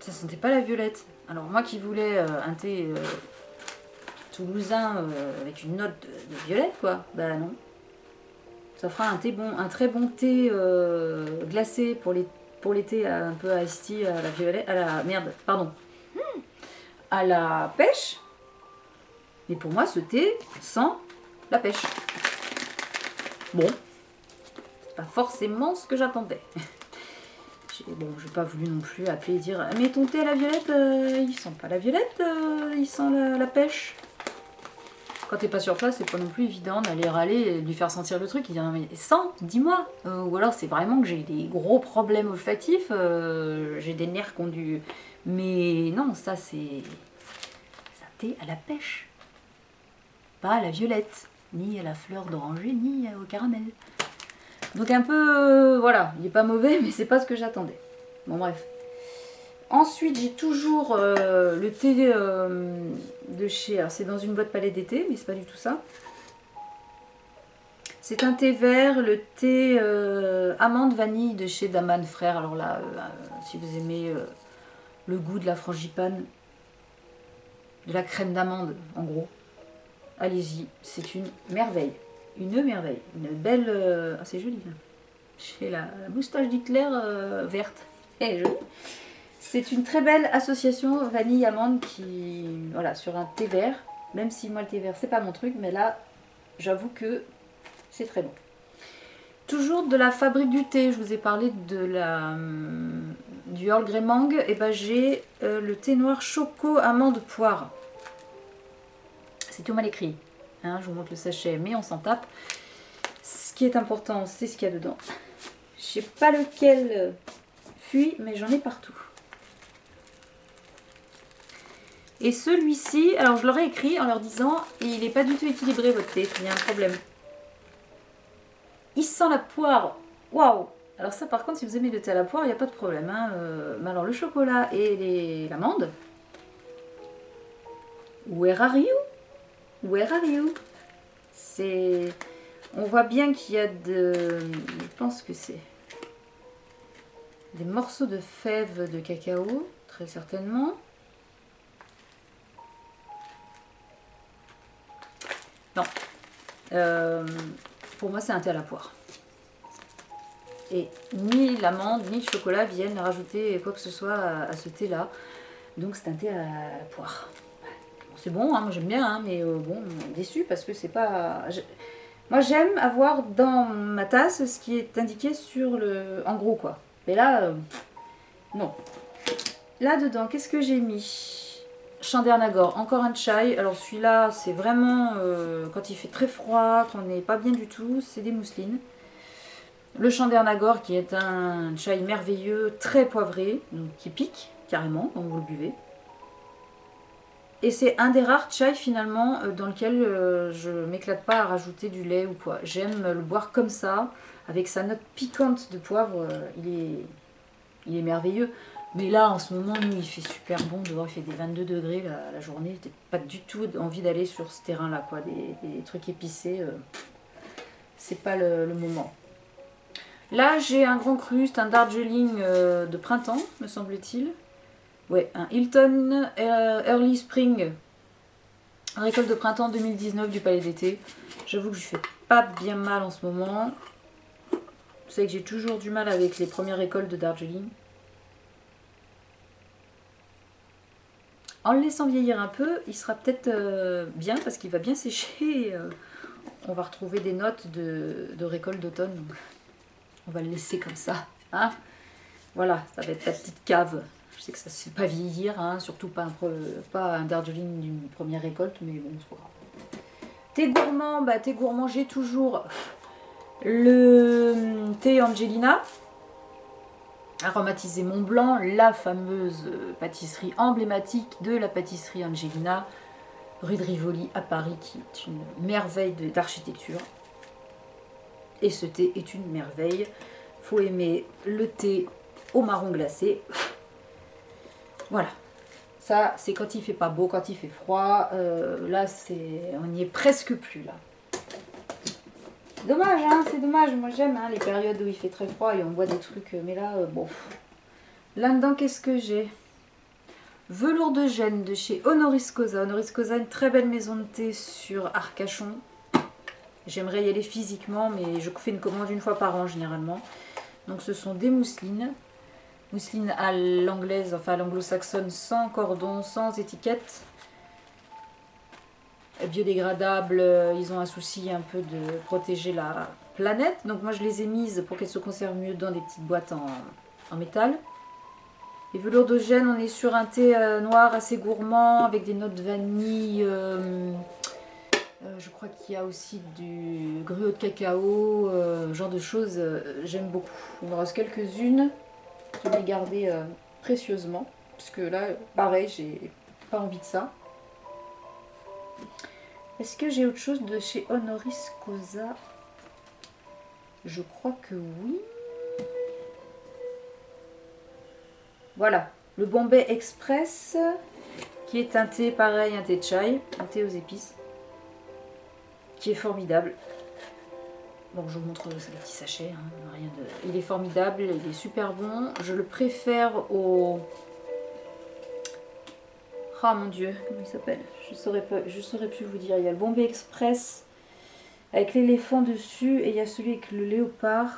ça sentait pas la violette. Alors moi qui voulais un thé toulousain avec une note de violette, quoi, bah non. Ça fera un très bon thé glacé pour l'été, un peu à iced à la violette, à la pêche. Mais pour moi, ce thé sent la pêche. Bon, c'est pas forcément ce que j'attendais. Bon, j'ai pas voulu non plus appeler et dire « Mais ton thé à la violette, il sent pas la violette, il sent la pêche. » Quand t'es pas sur place, c'est pas non plus évident d'aller râler et de lui faire sentir le truc. Il dit « Non mais sens, dis-moi !» Ou alors c'est vraiment que j'ai des gros problèmes olfactifs, j'ai des nerfs qui ont dû... Mais non, ça c'est un thé à la pêche. Pas à la violette, ni à la fleur d'oranger, ni au caramel. Donc un peu, voilà, il n'est pas mauvais, mais c'est pas ce que j'attendais. Bon bref. Ensuite, j'ai toujours le thé de chez... Alors, c'est dans une boîte palette d'été, mais c'est pas du tout ça. C'est un thé vert, le thé amande vanille de chez Daman Frères. Alors là, si vous aimez le goût de la frangipane, de la crème d'amande, en gros, allez-y, c'est une merveille. Une merveille. Une belle... Ah, c'est joli, là. J'ai la moustache d'Hitler verte. Elle est jolie. C'est une très belle association vanille-amande qui... Voilà, sur un thé vert. Même si moi, le thé vert, c'est pas mon truc. Mais là, j'avoue que c'est très bon. Toujours de la fabrique du thé. Je vous ai parlé du Earl Grey Mangue. Et ben, j'ai le thé noir choco amande poire. C'est tout mal écrit. Hein, je vous montre le sachet, mais on s'en tape. Ce qui est important, c'est ce qu'il y a dedans. Je sais pas lequel fuit, mais j'en ai partout. Et celui-ci, alors je leur ai écrit en leur disant, il n'est pas du tout équilibré votre thé, il y a un problème. Il sent la poire. Waouh! Alors ça par contre, si vous aimez le thé à la poire, il n'y a pas de problème. Hein. Mais alors le chocolat et l'amande, where are you? Where are you? C'est... On voit bien qu'il y a de... Je pense que c'est des morceaux de fèves de cacao, très certainement. Non. Pour moi, c'est un thé à la poire. Et ni l'amande, ni le chocolat viennent rajouter quoi que ce soit à ce thé-là. Donc c'est un thé à la poire. Bon, c'est bon, hein, moi j'aime bien, hein, mais bon, déçu parce que c'est pas... Moi j'aime avoir dans ma tasse ce qui est indiqué sur le... En gros quoi. Mais là, non. Là-dedans, qu'est-ce que j'ai mis? Chandernagor, encore un chai. Alors celui-là, c'est vraiment quand il fait très froid, qu'on n'est pas bien du tout, c'est des mousselines. Le Chandernagor qui est un chai merveilleux, très poivré, donc qui pique carrément quand vous le buvez. Et c'est un des rares chai finalement dans lequel je m'éclate pas à rajouter du lait ou quoi. J'aime le boire comme ça, avec sa note piquante de poivre, il est merveilleux. Mais là, en ce moment, nous, il fait super bon dehors, il fait des 22 degrés la journée. J'ai pas du tout envie d'aller sur ce terrain-là, quoi. Des trucs épicés, c'est pas le moment. Là, j'ai un grand cru, c'est un Darjeeling de printemps, me semble-t-il. Ouais, un Hilton Early Spring, récolte de printemps 2019 du Palais d'été. J'avoue que je fais pas bien mal en ce moment. Vous savez que j'ai toujours du mal avec les premières récoltes de Darjeeling. En le laissant vieillir un peu, il sera peut-être bien parce qu'il va bien sécher. On va retrouver des notes de récolte d'automne. On va le laisser comme ça. Hein, voilà, ça va être la petite cave. Je sais que ça ne se fait pas vieillir, hein, surtout pas un Darjeeling d'une première récolte, mais bon, c'est pas grave. Thé gourmand, j'ai toujours le thé Angelina. Aromatisé Mont Blanc, la fameuse pâtisserie emblématique de la pâtisserie Angelina, rue de Rivoli à Paris, qui est une merveille d'architecture. Et ce thé est une merveille. Faut aimer le thé au marron glacé. Voilà. Ça, c'est quand il fait pas beau, quand il fait froid. Là, on n'y est presque plus là. Dommage, hein, c'est dommage. Moi, j'aime les périodes où il fait très froid et on voit des trucs. Mais là, bon. Là-dedans, qu'est-ce que j'ai? Velours de Gênes de chez Honoris Causa. Honoris Causa, une très belle maison de thé sur Arcachon. J'aimerais y aller physiquement, mais je fais une commande une fois par an généralement. Donc ce sont des mousselines. Mousseline à l'anglaise, enfin à l'anglo-saxonne, sans cordon, sans étiquette. Biodégradables, ils ont un souci un peu de protéger la planète. Donc moi je les ai mises pour qu'elles se conservent mieux dans des petites boîtes en métal. Et velours de Gênes, on est sur un thé noir assez gourmand avec des notes de vanille. Je crois qu'il y a aussi du gruau de cacao, genre de choses. J'aime beaucoup. Il me reste quelques-unes. Je vais les garder précieusement. Parce que là, pareil, j'ai pas envie de ça. Est-ce que j'ai autre chose de chez Honoris Causa? Je crois que oui. Voilà, le Bombay Express, qui est un thé pareil, un thé chai, un thé aux épices, qui est formidable. Bon, je vous montre le petit sachet, hein, rien de... Il est formidable, il est super bon. Je le préfère au... Ah mon dieu, comment il s'appelle? Je saurais plus vous dire. Il y a le Bombay Express avec l'éléphant dessus et il y a celui avec le léopard.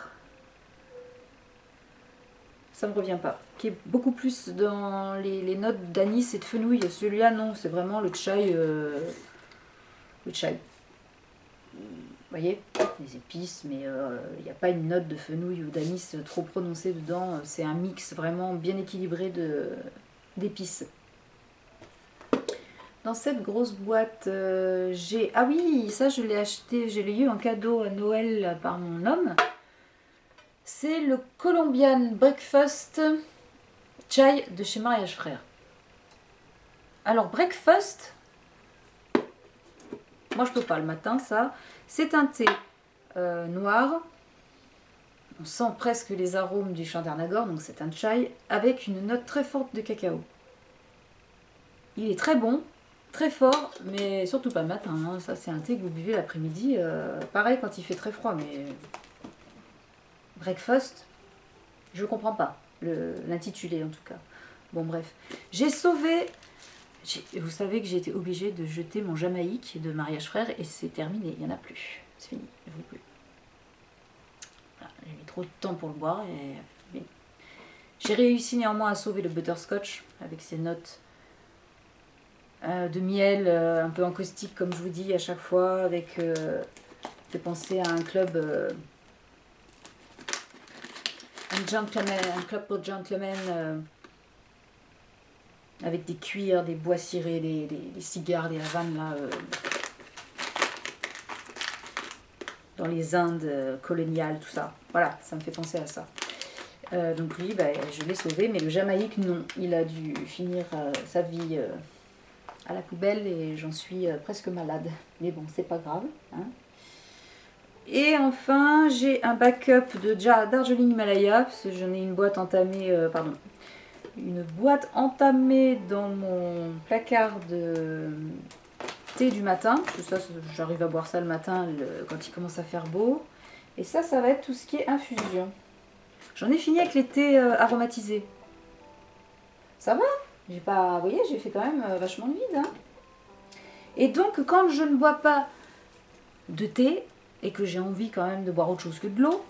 Ça me revient pas. Qui est beaucoup plus dans les notes d'anis et de fenouil. Celui-là, non, c'est vraiment le chai. Le chai. Vous voyez, les épices, mais il n'y a pas une note de fenouil ou d'anis trop prononcée dedans. C'est un mix vraiment bien équilibré d'épices. Dans cette grosse boîte, j'ai... Ah oui, ça je l'ai acheté, je l'ai eu en cadeau à Noël par mon homme. C'est le Colombian Breakfast Chai de chez Mariage Frères. Alors, breakfast, moi je peux pas le matin, ça. C'est un thé noir. On sent presque les arômes du Chandernagor, donc c'est un chai, avec une note très forte de cacao. Il est très bon, très fort, mais surtout pas le matin. Hein. Ça, c'est un thé que vous buvez l'après-midi. Pareil quand il fait très froid, mais breakfast, je comprends pas l'intitulé en tout cas. Bon, bref. J'ai sauvé. Vous savez que j'ai été obligée de jeter mon Jamaïque de mariage frère et c'est terminé. Il n'y en a plus. C'est fini. Il ne faut plus. Voilà, j'ai mis trop de temps pour le boire et j'ai réussi néanmoins à sauver le butterscotch avec ses notes de miel un peu encaustique comme je vous dis à chaque fois avec fait penser à un club un club pour gentlemen avec des cuirs, des bois cirés, des cigares, des havanes là dans les Indes coloniales, tout ça. Voilà, ça me fait penser à ça. Donc lui, je l'ai sauvé, mais le Jamaïque, non. Il a dû finir sa vie à la poubelle et j'en suis presque malade. Mais bon, c'est pas grave. Hein. Et enfin, j'ai un backup de Darjeeling Himalaya, parce que j'en ai une boîte entamée, une boîte entamée dans mon placard de thé du matin. Ça, j'arrive à boire ça le matin quand il commence à faire beau. Et ça va être tout ce qui est infusion. J'en ai fini avec les thés aromatisés. Ça va, j'ai pas, vous voyez, j'ai fait quand même vachement de vide. Hein. Et donc, quand je ne bois pas de thé et que j'ai envie quand même de boire autre chose que de l'eau,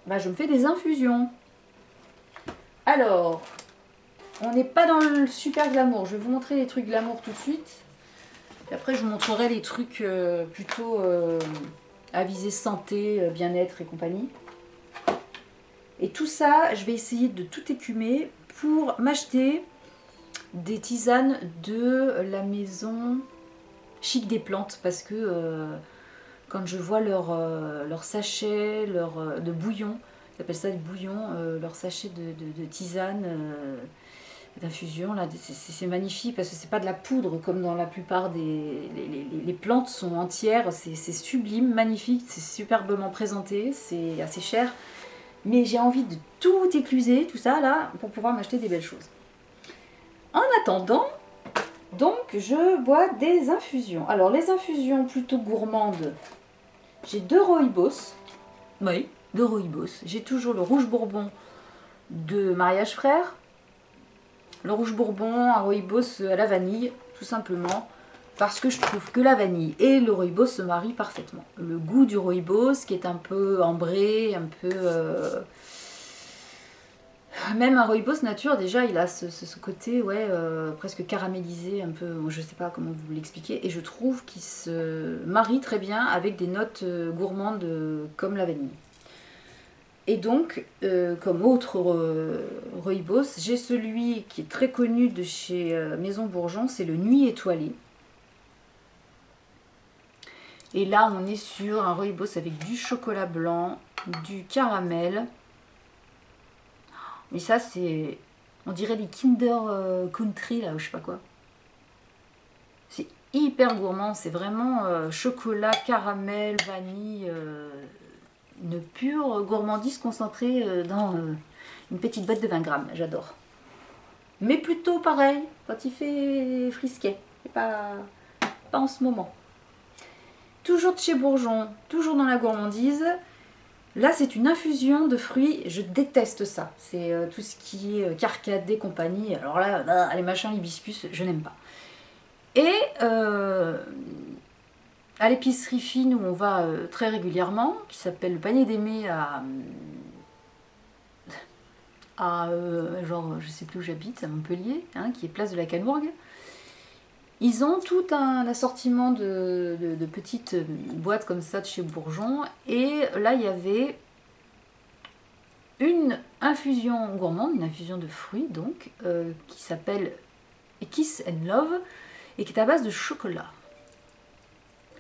je me fais des infusions. Alors, on n'est pas dans le super glamour. Je vais vous montrer les trucs glamour tout de suite. Et après, je vous montrerai les trucs plutôt à viser santé, bien-être et compagnie. Et tout ça, je vais essayer de tout écumer pour m'acheter des tisanes de la maison Chic des Plantes. Parce que quand je vois leur sachet de bouillon, ils appellent ça du bouillon, leur sachet de tisane, d'infusion, là, c'est magnifique parce que c'est pas de la poudre comme dans la plupart les plantes sont entières, c'est sublime, magnifique, c'est superbement présenté, c'est assez cher. Mais j'ai envie de tout écluser, tout ça là, pour pouvoir m'acheter des belles choses. En attendant, donc je bois des infusions. Alors les infusions plutôt gourmandes, j'ai 2 rooibos. Oui, 2 rooibos. J'ai toujours le rouge bourbon de mariage frère. Le rouge bourbon, un rooibos à la vanille, tout simplement. Parce que je trouve que la vanille et le rooibos se marient parfaitement. Le goût du rooibos qui est un peu ambré, un peu... Même un rooibos nature, déjà, il a ce côté presque caramélisé, un peu, je sais pas comment vous l'expliquer. Et je trouve qu'il se marie très bien avec des notes gourmandes comme la vanille. Et donc, comme autre rooibos, j'ai celui qui est très connu de chez Maison Bourgeon, c'est le Nuit Étoilée. Et là, on est sur un rooibos avec du chocolat blanc, du caramel. Mais ça, c'est... On dirait des Kinder Country, là, ou je sais pas quoi. C'est hyper gourmand. C'est vraiment chocolat, caramel, vanille. Une pure gourmandise concentrée dans une petite boîte de 20 grammes. J'adore. Mais plutôt pareil, quand il fait frisquet. Pas en ce moment. Toujours de chez Bourgeon, toujours dans la gourmandise. Là, c'est une infusion de fruits. Je déteste ça. C'est tout ce qui est carcade et compagnie. Alors là, les machins hibiscus, je n'aime pas. Et à l'épicerie fine où on va très régulièrement, qui s'appelle le Panier d'Aimé genre, je sais plus où j'habite, à Montpellier, hein, qui est place de la Canourgue. Ils ont tout un assortiment de petites boîtes comme ça de chez Bourgeon. Et là, il y avait une infusion gourmande, une infusion de fruits, donc, qui s'appelle Kiss and Love, et qui est à base de chocolat.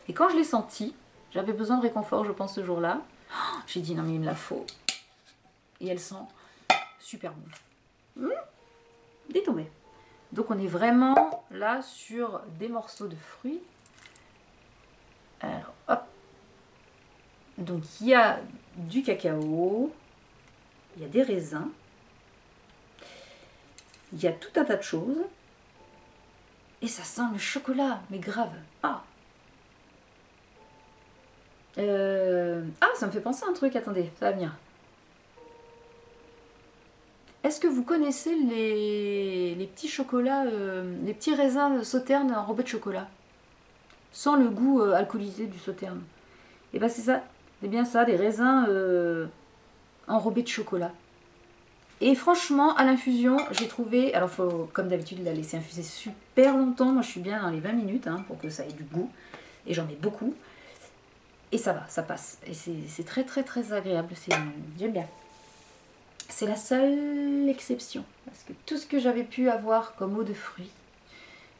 Et quand je l'ai senti, j'avais besoin de réconfort, je pense, ce jour-là. J'ai dit, non mais il me la faut. Et elle sent super bon. Détombé. Donc on est vraiment là sur des morceaux de fruits. Alors hop. Donc il y a du cacao, il y a des raisins, il y a tout un tas de choses. Et ça sent le chocolat, mais grave. Ah, ça me fait penser à un truc, attendez, ça va venir. Est-ce que vous connaissez les petits chocolats, les petits raisins sauternes enrobés de chocolat? Sans le goût alcoolisé du sauterne. Et ben c'est ça, c'est bien ça, des raisins enrobés de chocolat. Et franchement, à l'infusion, j'ai trouvé... Alors, faut, comme d'habitude, la laisser infuser super longtemps. Moi, je suis bien dans les 20 minutes pour que ça ait du goût. Et j'en mets beaucoup. Et ça va, ça passe. Et c'est très, très, très agréable. J'aime bien. C'est la seule exception. Parce que tout ce que j'avais pu avoir comme eau de fruits,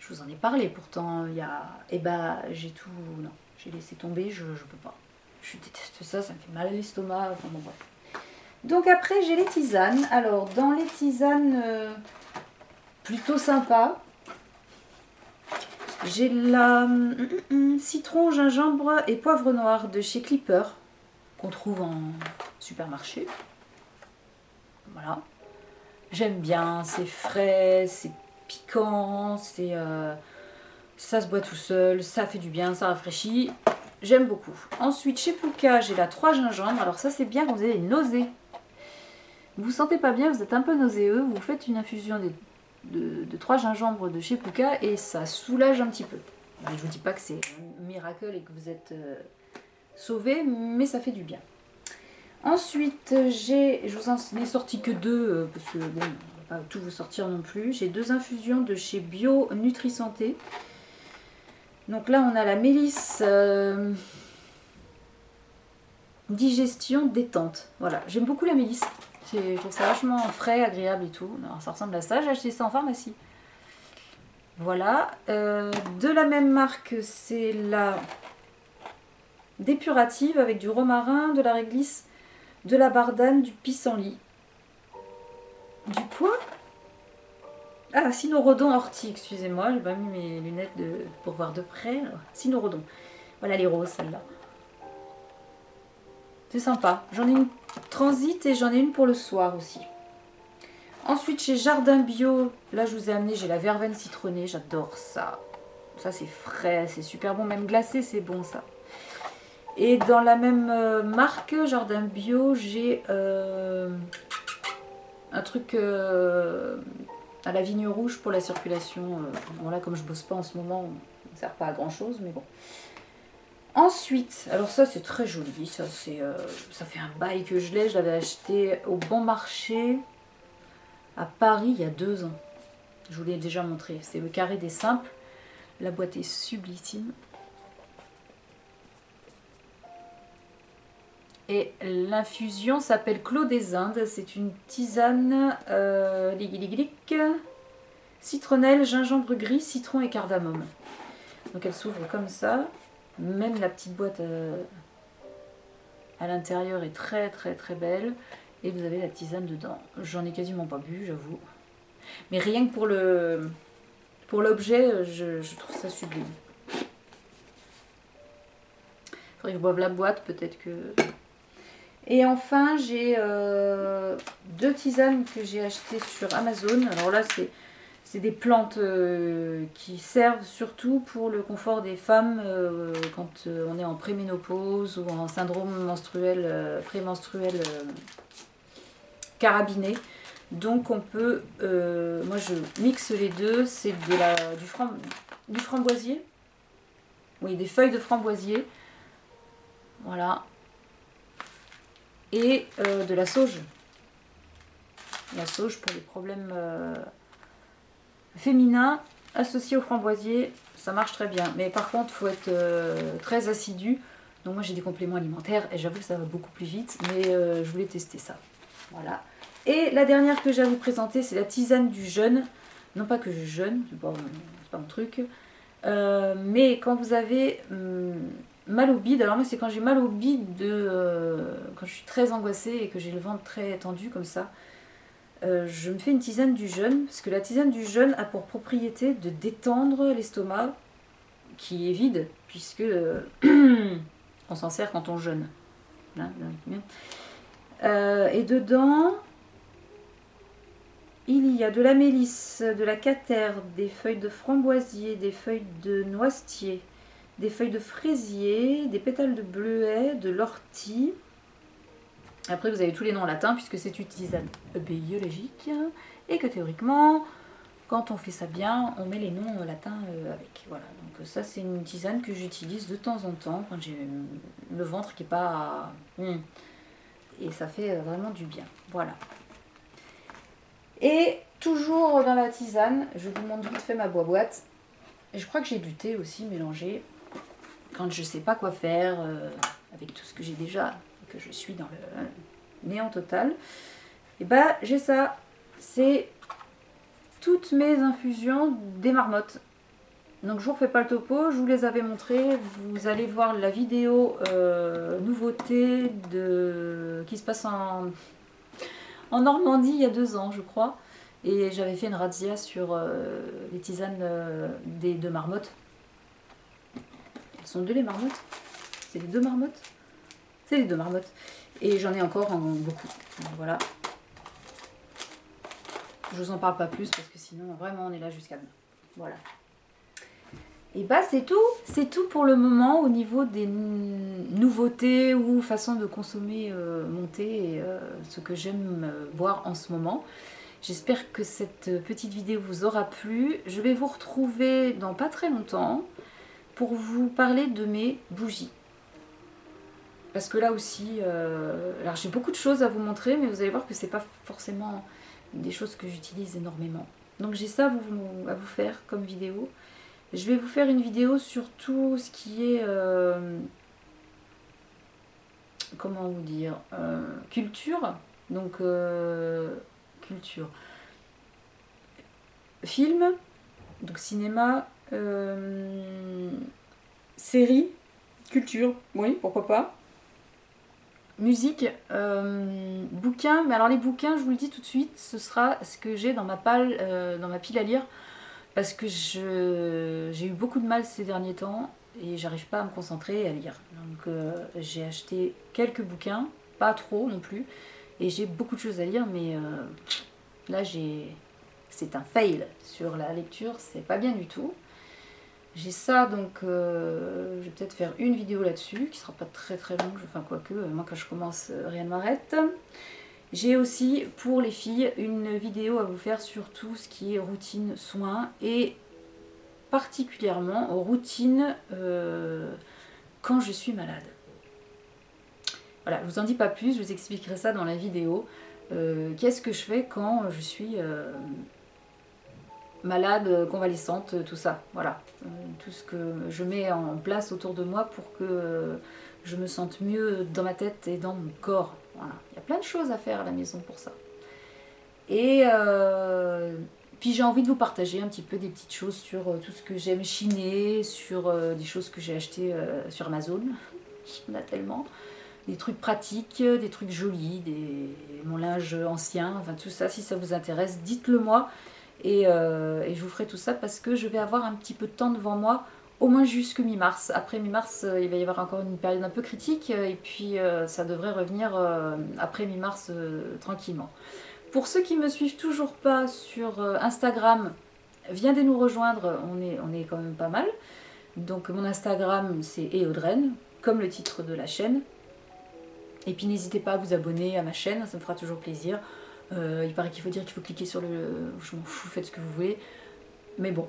je vous en ai parlé pourtant. Il y a... Eh ben, j'ai tout... Non, j'ai laissé tomber, je peux pas. Je déteste ça, ça me fait mal à l'estomac. Enfin, bon, bref. Donc après j'ai les tisanes. Alors dans les tisanes plutôt sympa, j'ai la citron, gingembre et poivre noir de chez Clipper qu'on trouve en supermarché. Voilà. J'aime bien, c'est frais, c'est piquant, ça se boit tout seul, ça fait du bien, ça rafraîchit. J'aime beaucoup. Ensuite chez Pooka j'ai la 3 gingembre. Alors ça c'est bien quand vous avez des nausées. Vous vous sentez pas bien, vous êtes un peu nauséeux, vous faites une infusion de 3 gingembre de chez Pooka et ça soulage un petit peu. Je ne vous dis pas que c'est un miracle et que vous êtes sauvé, mais ça fait du bien. Ensuite, je vous en ai sorti que 2, parce que bon, on va pas tout vous sortir non plus. J'ai 2 infusions de chez Bio Nutri Santé. Donc là, on a la mélisse digestion détente. Voilà, j'aime beaucoup la mélisse. Je trouve ça vachement frais, agréable et tout. Alors, ça ressemble à ça. J'ai acheté ça en pharmacie. Voilà. De la même marque, c'est la dépurative avec du romarin, de la réglisse, de la bardane, du pissenlit. Du quoi? Ah, cynorrhodon ortie, excusez-moi. J'ai pas mis mes lunettes pour voir de près. Cynorrhodon. Voilà les roses, celles-là. C'est sympa. J'en ai une transit et j'en ai une pour le soir aussi. Ensuite, chez Jardin Bio, là je vous ai amené, j'ai la verveine citronnée, j'adore ça. Ça c'est frais, c'est super bon, même glacé c'est bon ça. Et dans la même marque, Jardin Bio, j'ai un truc à la vigne rouge pour la circulation. Bon là comme je bosse pas en ce moment, ça ne sert pas à grand chose, mais bon. Ensuite, alors ça c'est très joli, ça fait un bail que je l'ai, je l'avais acheté au Bon Marché à Paris il y a 2 ans. Je vous l'ai déjà montré, c'est le carré des simples, la boîte est sublissime. Et l'infusion s'appelle Clos des Indes, c'est une tisane citronnelle, gingembre gris, citron et cardamome. Donc elle s'ouvre comme ça. Même la petite boîte à l'intérieur est très très très belle. Et vous avez la tisane dedans. J'en ai quasiment pas bu, j'avoue. Mais rien que pour l'objet, je trouve ça sublime. Faudrait que je boive la boîte, peut-être que... Et enfin, j'ai 2 tisanes que j'ai achetées sur Amazon. Alors là, c'est des plantes qui servent surtout pour le confort des femmes quand on est en préménopause ou en syndrome menstruel, prémenstruel carabiné. Donc on peut, moi je mixe les deux, c'est du framboisier, oui, des feuilles de framboisier, voilà, et de la sauge pour les problèmes féminin associé au framboisier, ça marche très bien. Mais par contre, il faut être très assidu. Donc moi, j'ai des compléments alimentaires et j'avoue que ça va beaucoup plus vite. Mais je voulais tester ça. Voilà. Et la dernière que j'ai à vous présenter, c'est la tisane du jeûne. Non pas que je jeûne, c'est pas mon truc. Mais quand vous avez mal au bide, alors moi c'est quand j'ai mal au bide, quand je suis très angoissée et que j'ai le ventre très tendu comme ça. je me fais une tisane du jeûne, parce que la tisane du jeûne a pour propriété de détendre l'estomac, qui est vide, puisque on s'en sert quand on jeûne. Là, et dedans, il y a de la mélisse, de la catère, des feuilles de framboisier, des feuilles de noisetier, des feuilles de fraisier, des pétales de bleuet, de l'ortie. Après, vous avez tous les noms en latin, puisque c'est une tisane biologique, et que théoriquement, quand on fait ça bien, on met les noms latins avec. Voilà, donc ça c'est une tisane que j'utilise de temps en temps, quand j'ai le ventre qui n'est pas... Et ça fait vraiment du bien. Voilà. Et toujours dans la tisane, je vous montre vite fait ma boîte. Et je crois que j'ai du thé aussi mélangé. Quand je ne sais pas quoi faire, avec tout ce que j'ai déjà, que je suis dans le néant total, et bah j'ai ça. C'est toutes mes infusions des marmottes. Donc je vous refais pas le topo, je vous les avais montrées. Vous allez voir la vidéo nouveauté qui se passe en Normandie il y a 2 ans, je crois. Et j'avais fait une razzia sur les tisanes des 2 marmottes. Elles sont 2 les marmottes? C'est les 2 marmottes? C'est les 2 marmottes. Et j'en ai encore beaucoup. Donc, voilà. Je vous en parle pas plus parce que sinon vraiment on est là jusqu'à demain. Voilà. Et bah c'est tout pour le moment au niveau des nouveautés ou façon de consommer mon thé et ce que j'aime boire en ce moment. J'espère que cette petite vidéo vous aura plu. Je vais vous retrouver dans pas très longtemps pour vous parler de mes bougies. Parce que là aussi, alors j'ai beaucoup de choses à vous montrer, mais vous allez voir que c'est pas forcément des choses que j'utilise énormément. Donc j'ai ça à vous faire comme vidéo. Je vais vous faire une vidéo sur tout ce qui est, comment vous dire, culture. Donc culture. Film, donc cinéma, série, culture, oui, pourquoi pas. Musique, bouquins, mais alors les bouquins, je vous le dis tout de suite, ce sera ce que j'ai dans ma pile à lire, parce que j'ai eu beaucoup de mal ces derniers temps et j'arrive pas à me concentrer et à lire. Donc j'ai acheté quelques bouquins, pas trop non plus, et j'ai beaucoup de choses à lire, mais là c'est un fail sur la lecture, c'est pas bien du tout. J'ai ça, donc je vais peut-être faire une vidéo là-dessus, qui sera pas très très longue, enfin quoique, moi quand je commence, rien ne m'arrête. J'ai aussi, pour les filles, une vidéo à vous faire sur tout ce qui est routine, soins, et particulièrement routine quand je suis malade. Voilà, je vous en dis pas plus, je vous expliquerai ça dans la vidéo. Qu'est-ce que je fais quand je suis... malade, convalescente, tout ça, voilà. Tout ce que je mets en place autour de moi pour que je me sente mieux dans ma tête et dans mon corps. Voilà. Il y a plein de choses à faire à la maison pour ça. Et puis j'ai envie de vous partager un petit peu des petites choses sur tout ce que j'aime chiner, sur des choses que j'ai achetées sur Amazon. Il y en a tellement. Des trucs pratiques, des trucs jolis, mon linge ancien, enfin tout ça, si ça vous intéresse, dites-le moi. Et je vous ferai tout ça parce que je vais avoir un petit peu de temps devant moi, au moins jusque mi-mars. Après mi-mars, il va y avoir encore une période un peu critique et puis ça devrait revenir après mi-mars tranquillement. Pour ceux qui ne me suivent toujours pas sur Instagram, viendez nous rejoindre, on est quand même pas mal. Donc mon Instagram c'est Eodren, comme le titre de la chaîne. Et puis n'hésitez pas à vous abonner à ma chaîne, ça me fera toujours plaisir. Il paraît qu'il faut cliquer sur le... Je m'en fous, faites ce que vous voulez. Mais bon,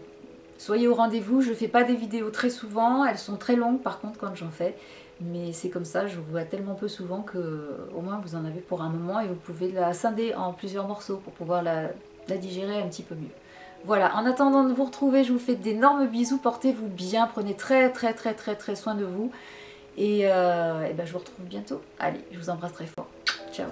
soyez au rendez-vous. Je ne fais pas des vidéos très souvent. Elles sont très longues par contre quand j'en fais. Mais c'est comme ça, je vous vois tellement peu souvent que au moins vous en avez pour un moment. Et vous pouvez la scinder en plusieurs morceaux pour pouvoir la digérer un petit peu mieux. Voilà, en attendant de vous retrouver, je vous fais d'énormes bisous. Portez-vous bien, prenez très soin de vous. Et ben, je vous retrouve bientôt. Allez, je vous embrasse très fort. Ciao.